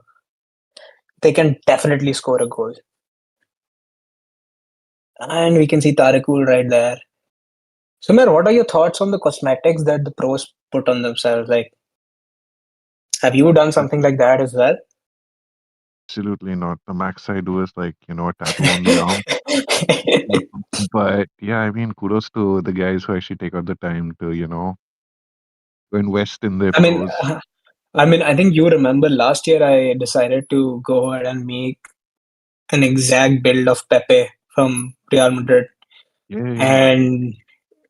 they can definitely score a goal. And we can see Tarakul right there. Sumer, what are your thoughts on the cosmetics that the pros put on themselves? Like, have you done something like that as well? Absolutely not. The max I do is like, a tattoo on the arm. But yeah, I mean, kudos to the guys who actually take out the time to, to invest in their I mean, pros. I think you remember last year I decided to go ahead and make an exact build of Pepe from Real Madrid, Yeah, yeah.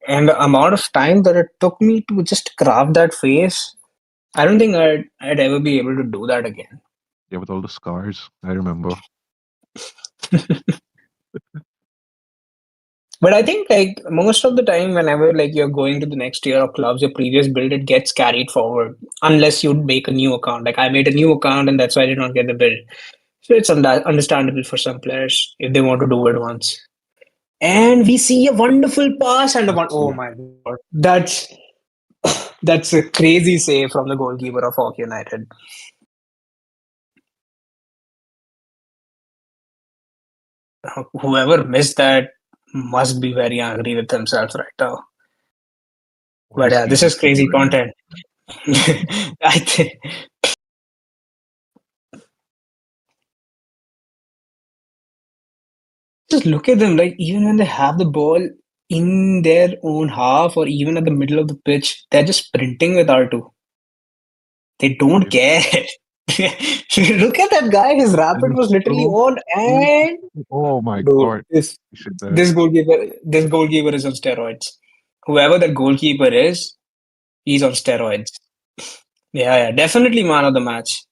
and the amount of time that it took me to just craft that face, I don't think I'd ever be able to do that again. Yeah, with all the scars, I remember. But I think like most of the time, whenever like you're going to the next year of clubs, your previous build it gets carried forward unless you make a new account. Like I made a new account, and that's why I did not get the build. So it's understandable for some players if they want to do it once. And we see a wonderful pass and a one. Oh Absolutely. my god, that's a crazy save from the goalkeeper of Hawk United. Whoever missed that must be very angry with himself right now. Or But his yeah, this is teammates to be crazy very. content. I think just look at them. Like even when they have the ball in their own half or even at the middle of the pitch, they're just sprinting with R2. They don't Yeah. care. Look at that guy. His And rapid it's was literally so on, cool. and Oh my dude, god. this You said that. this goalkeeper is on steroids. Whoever that goalkeeper is, he's on steroids. Yeah, yeah, definitely man of the match.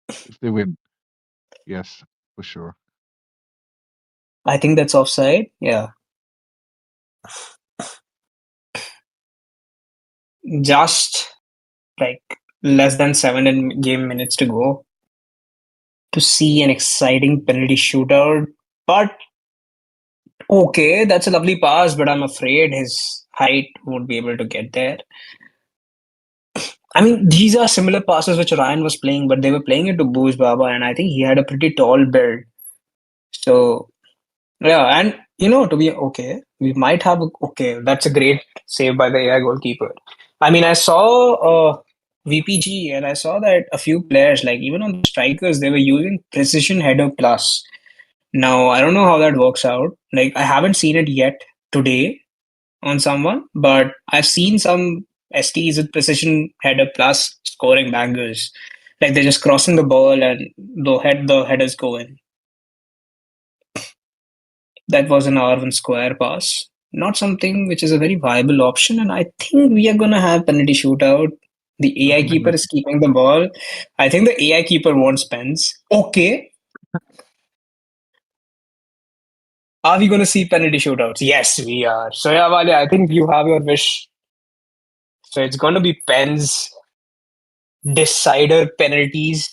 If they win, yes, for sure. I think that's offside. Yeah, just like less than game minutes to go to see an exciting penalty shootout. But okay, that's a lovely pass, but I'm afraid his height won't be able to get there. I mean, these are similar passes which Ryan was playing, but they were playing it to Booz Baba, and I think he had a pretty tall build. So yeah, and to be okay, we might have okay. That's a great save by the AI goalkeeper. I mean, I saw VPG, and I saw that a few players, like even on the strikers, they were using precision header plus. Now I don't know how that works out. Like I haven't seen it yet today on someone, but I've seen some STs with precision header plus scoring bangers. Like they're just crossing the ball and the headers go in. That was an R1 square pass. Not something which is a very viable option, and I think we are gonna have penalty shootout. The AI Something like keeper that. is keeping the ball. I think the AI keeper wants pens. Okay. Are we gonna see penalty shootouts? Yes, we are. So yeah, Wale, I think you have your wish. So it's gonna be pens, decider penalties.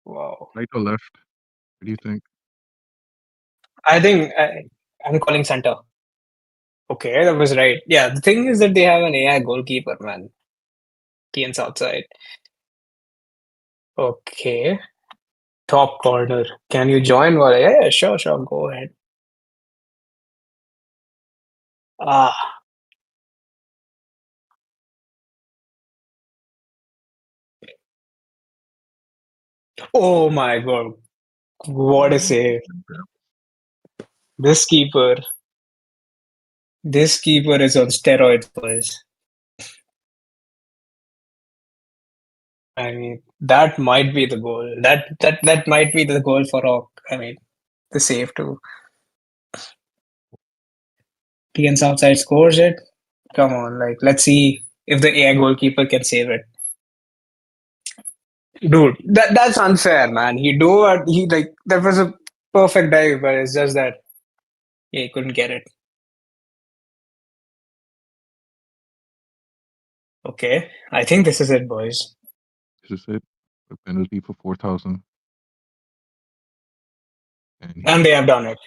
Wow. Right or left? What do you think? I think I'm calling center. Okay, that was right. Yeah, the thing is that they have an AI goalkeeper, man. TN's outside. Okay. Top corner. Can you join? Well, yeah, sure, sure. Go ahead. Ah, oh my God. What a save. This keeper, this keeper is on steroids, boys. I mean, that might be the goal. That might be the goal for Rock. I mean, the save too. TN Southside scores it. Come on, like let's see if the AI goalkeeper can save it. Dude, that's unfair, man. He do what he like. That was a perfect dive, but it's just that he couldn't get it. Okay, I think this is it, boys, This is it. A penalty for 4,000. And and they have done it.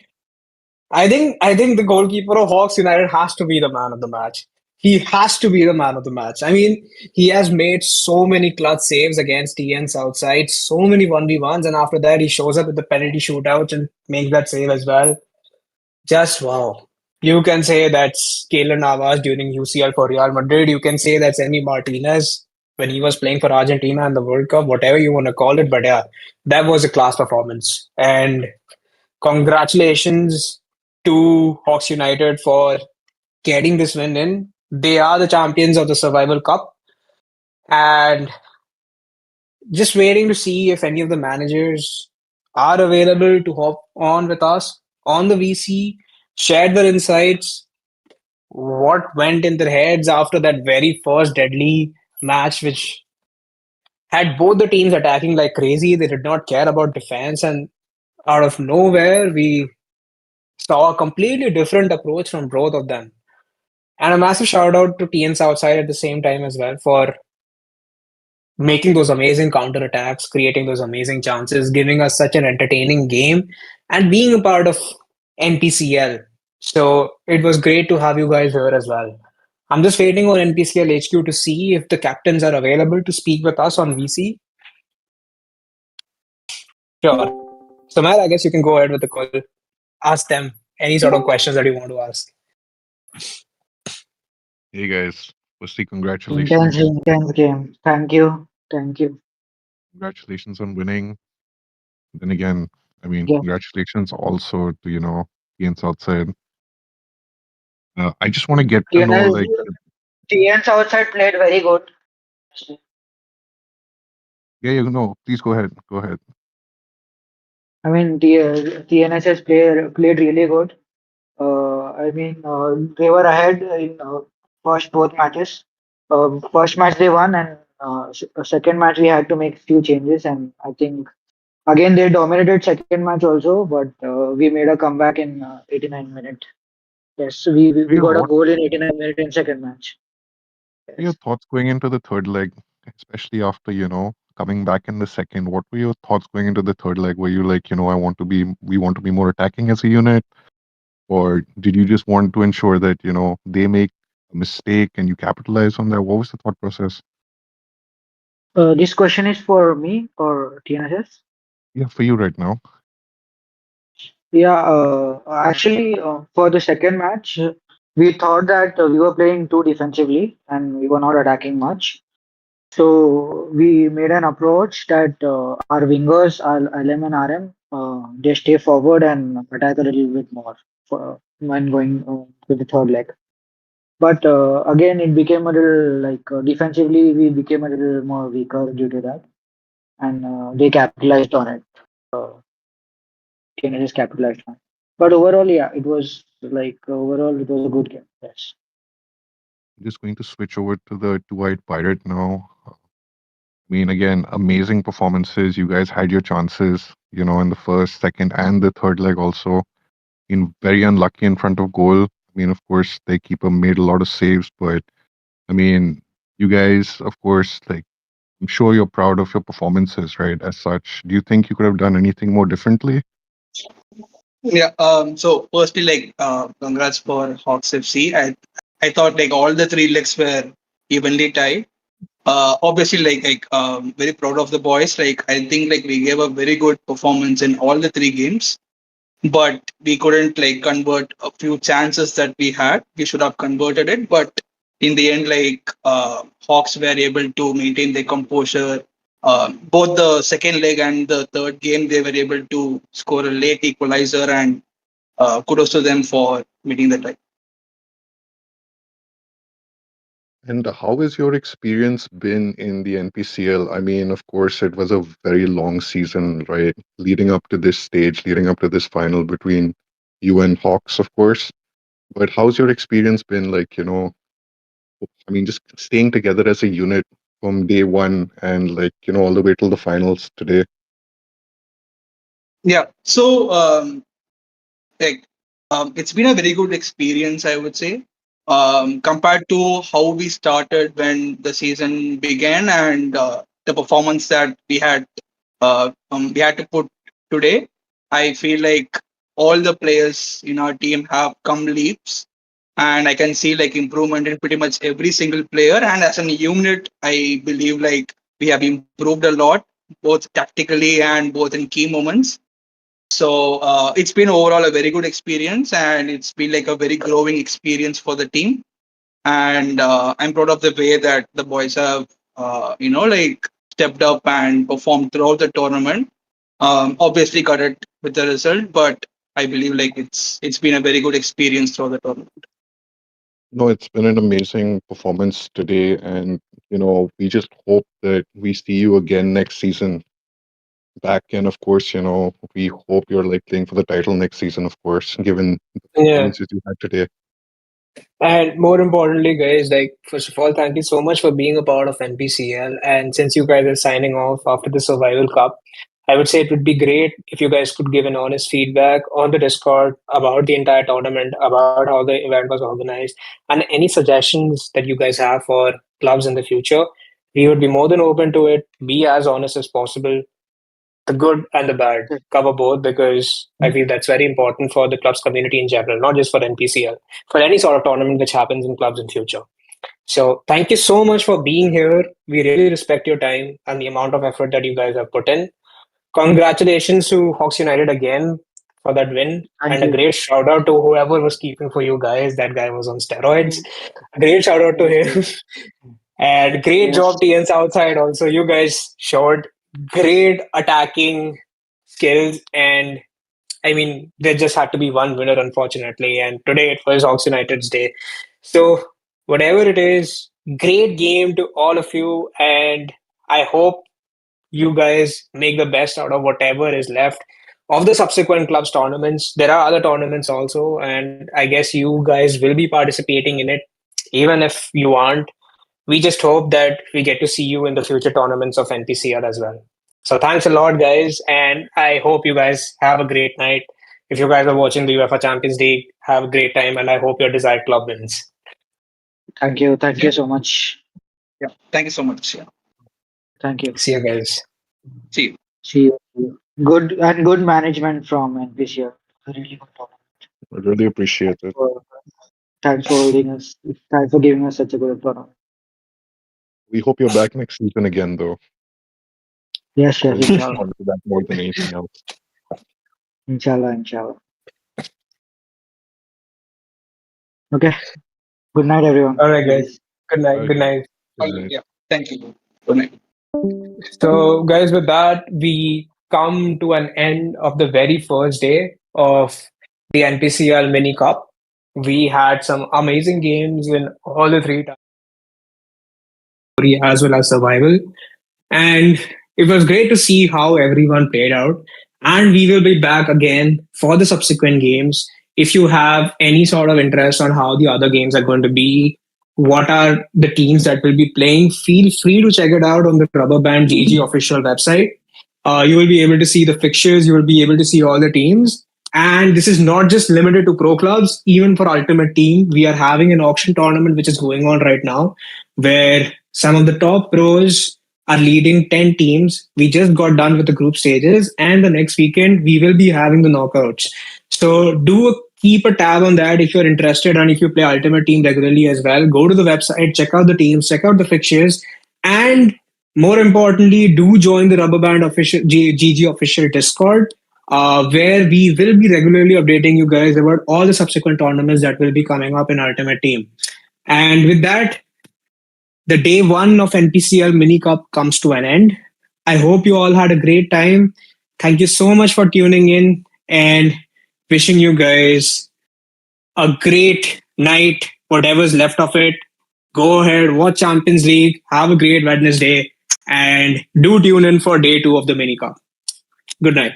I think the goalkeeper of Hawks United has to be the man of the match. He has to be the man of the match. I mean, he has made so many clutch saves against TN Southside, so many 1v1s, and after that he shows up at the penalty shootout and makes that save as well. Just wow. You can say that's Keylor Navas during UCL for Real Madrid. You can say that's Emi Martinez when he was playing for Argentina in the World Cup, whatever you want to call it. But yeah, that was a class performance. And congratulations to Hawks United for getting this win in. They are the champions of the Survival Cup. And just waiting to see if any of the managers are available to hop on with us on the VC, share their insights, what went in their heads after that very first deadly match, which had both the teams attacking like crazy. They did not care about defense, and out of nowhere, we saw a completely different approach from both of them. And a massive shout out to TN Southside at the same time as well for making those amazing counter attacks, creating those amazing chances, giving us such an entertaining game, and being a part of NPCL. So it was great to have you guys here as well. I'm just waiting on NPCL HQ to see if the captains are available to speak with us on VC. Sure. So, Mal, I guess you can go ahead with the call. Ask them any sort of questions that you want to ask. hey guys, firstly, Intense, congratulations. intense game. Thank you. Thank you. Congratulations on winning. Then again, I mean, Yeah. congratulations also to, Ian Southside. I just want to get to know, TNS, like, TN's outside played very good. yeah, please go ahead. Go ahead. I mean, TNSS played really good. They were ahead in first both matches. First match they won, and second match we had to make few changes. And I think again they dominated second match also, but we made a comeback in 89 minutes. Yes, we Yeah, got a what goal in 89 minutes in second match. were your Yes. thoughts going into the third leg, especially after, coming back in the second? What were your thoughts going into the third leg? Were you like, we want to be more attacking as a unit? Or did you just want to ensure that, they make a mistake and you capitalize on that? What was the thought process? This question is for me or TNSS? Yeah, for you right now. Yeah, actually, for the second match, we thought that we were playing too defensively and we were not attacking much. So we made an approach that our wingers, our LM and RM, they stay forward and attack a little bit more when going to the third leg. But again, it became a little like defensively, we became a little more weaker due to that, and they capitalized on it. Uh, TNS capitalized on it. But overall, yeah, it was like overall, it was a good game. Yes. Just going to switch over to the two-eyed pirate now. I mean, again, amazing performances. You guys had your chances, in the first, second, and the third leg also. Been very unlucky in front of goal. I mean, of course, the keeper made a lot of saves, but I mean, you guys, of course, like, I'm sure you're proud of your performances, right? As such, do you think you could have done anything more differently? Yeah. So firstly, like, congrats for Hawks FC. I thought like all the three legs were evenly tied. Obviously, very proud of the boys. Like I think like we gave a very good performance in all the three games, but we couldn't like convert a few chances that we had. We should have converted it, but in the end, Hawks were able to maintain their composure. Both the second leg and the third game, they were able to score a late equalizer, and kudos to them for meeting the time. And how has your experience been in the NPCL? I mean, of course, it was a very long season, right? Leading up to this stage, leading up to this final between you and Hawks, of course. But how's your experience been like, I mean, just staying together as a unit from day one and like, all the way till the finals today? Yeah. So like it's been a very good experience, I would say, compared to how we started when the season began, and the performance that we had to put today. I feel like all the players in our team have come leaps, and I can see like improvement in pretty much every single player, and as a unit I believe like we have improved a lot, both tactically and both in key moments. So it's been overall a very good experience, and it's been like a very growing experience for the team. And I'm proud of the way that the boys have, like stepped up and performed throughout the tournament. Obviously, got it with the result, but I believe like it's been a very good experience throughout the tournament. No, it's been an amazing performance today. And, we just hope that we see you again next season back. And of course, we hope you're like playing for the title next season, of course, given the Yeah. performances you had today. And more importantly, guys, like first of all, thank you so much for being a part of NPCL. And since you guys are signing off after the Survival Cup, I would say it would be great if you guys could give an honest feedback on the Discord about the entire tournament, about how the event was organized, and any suggestions that you guys have for clubs in the future. We would be more than open to it. Be as honest as possible, the good and the bad, cover both, because I feel that's very important for the club's community in general, not just for NPCL, for any sort of tournament which happens in clubs in future. So thank you so much for being here. We really respect your time and the amount of effort that you guys have put in. Congratulations to Hawks United again for that win. Thank And a you. great shout out to whoever was keeping for you guys. That guy was on steroids. A great shout out to Thank you. him. And great Yes. job, TN Southside. Also, you guys showed great attacking skills. And I mean, there just had to be one winner, unfortunately. And today it was Hawks United's day. So, whatever it is, great game to all of you. And I hope you guys make the best out of whatever is left of the subsequent clubs tournaments. There are other tournaments also, and I guess you guys will be participating in it, even if you aren't. We just hope that we get to see you in the future tournaments of NPCL as well. So thanks a lot, guys, and I hope you guys have a great night. If you guys are watching the UEFA Champions League, have a great time, and I hope your desired club wins. Thank you. Thank Yeah. you so much. Yeah. Thank you so much. Yeah. Thank you. See you guys. See you. See you. See you. Good and good management from NPCL. Really good tournament. I really appreciate it. For- Thanks for holding us. Thanks for giving us such a good tournament. We hope you're back next season again, though. Yes, We're yes, looking inshallah. forward to that more than anything else. Inshallah, inshallah. Okay. Good night, everyone. All right, guys. Please. Good night. Good Okay. night. Good night. Yeah. Thank you. Good night. So, guys, with that, we come to an end of the very first day of the NPCL Mini Cup. We had some amazing games in all the three category as well as survival. And it was great to see how everyone played out. And we will be back again for the subsequent games. If you have any sort of interest on how the other games are going to be, what are the teams that will be playing, feel free to check it out on the Rubber Band GG official website. You will be able to see the fixtures, you will be able to see all the teams. And this is not just limited to pro clubs, even for Ultimate Team. We are having an auction tournament which is going on right now where some of the top pros are leading 10 teams. We just got done with the group stages, and the next weekend we will be having the knockouts. So keep a tab on that if you're interested, and if you play Ultimate Team regularly as well. Go to the website, check out the teams, check out the fixtures, And more importantly, do join the Rubber Band official GG official Discord, where we will be regularly updating you guys about all the subsequent tournaments that will be coming up in Ultimate Team. And with that, the day one of NPCL Mini Cup comes to an end. I hope you all had a great time. Thank you so much for tuning in and wishing you guys a great night, whatever's left of it. Go ahead, watch Champions League, have a great Wednesday, and do tune in for day two of the mini cup. Good night.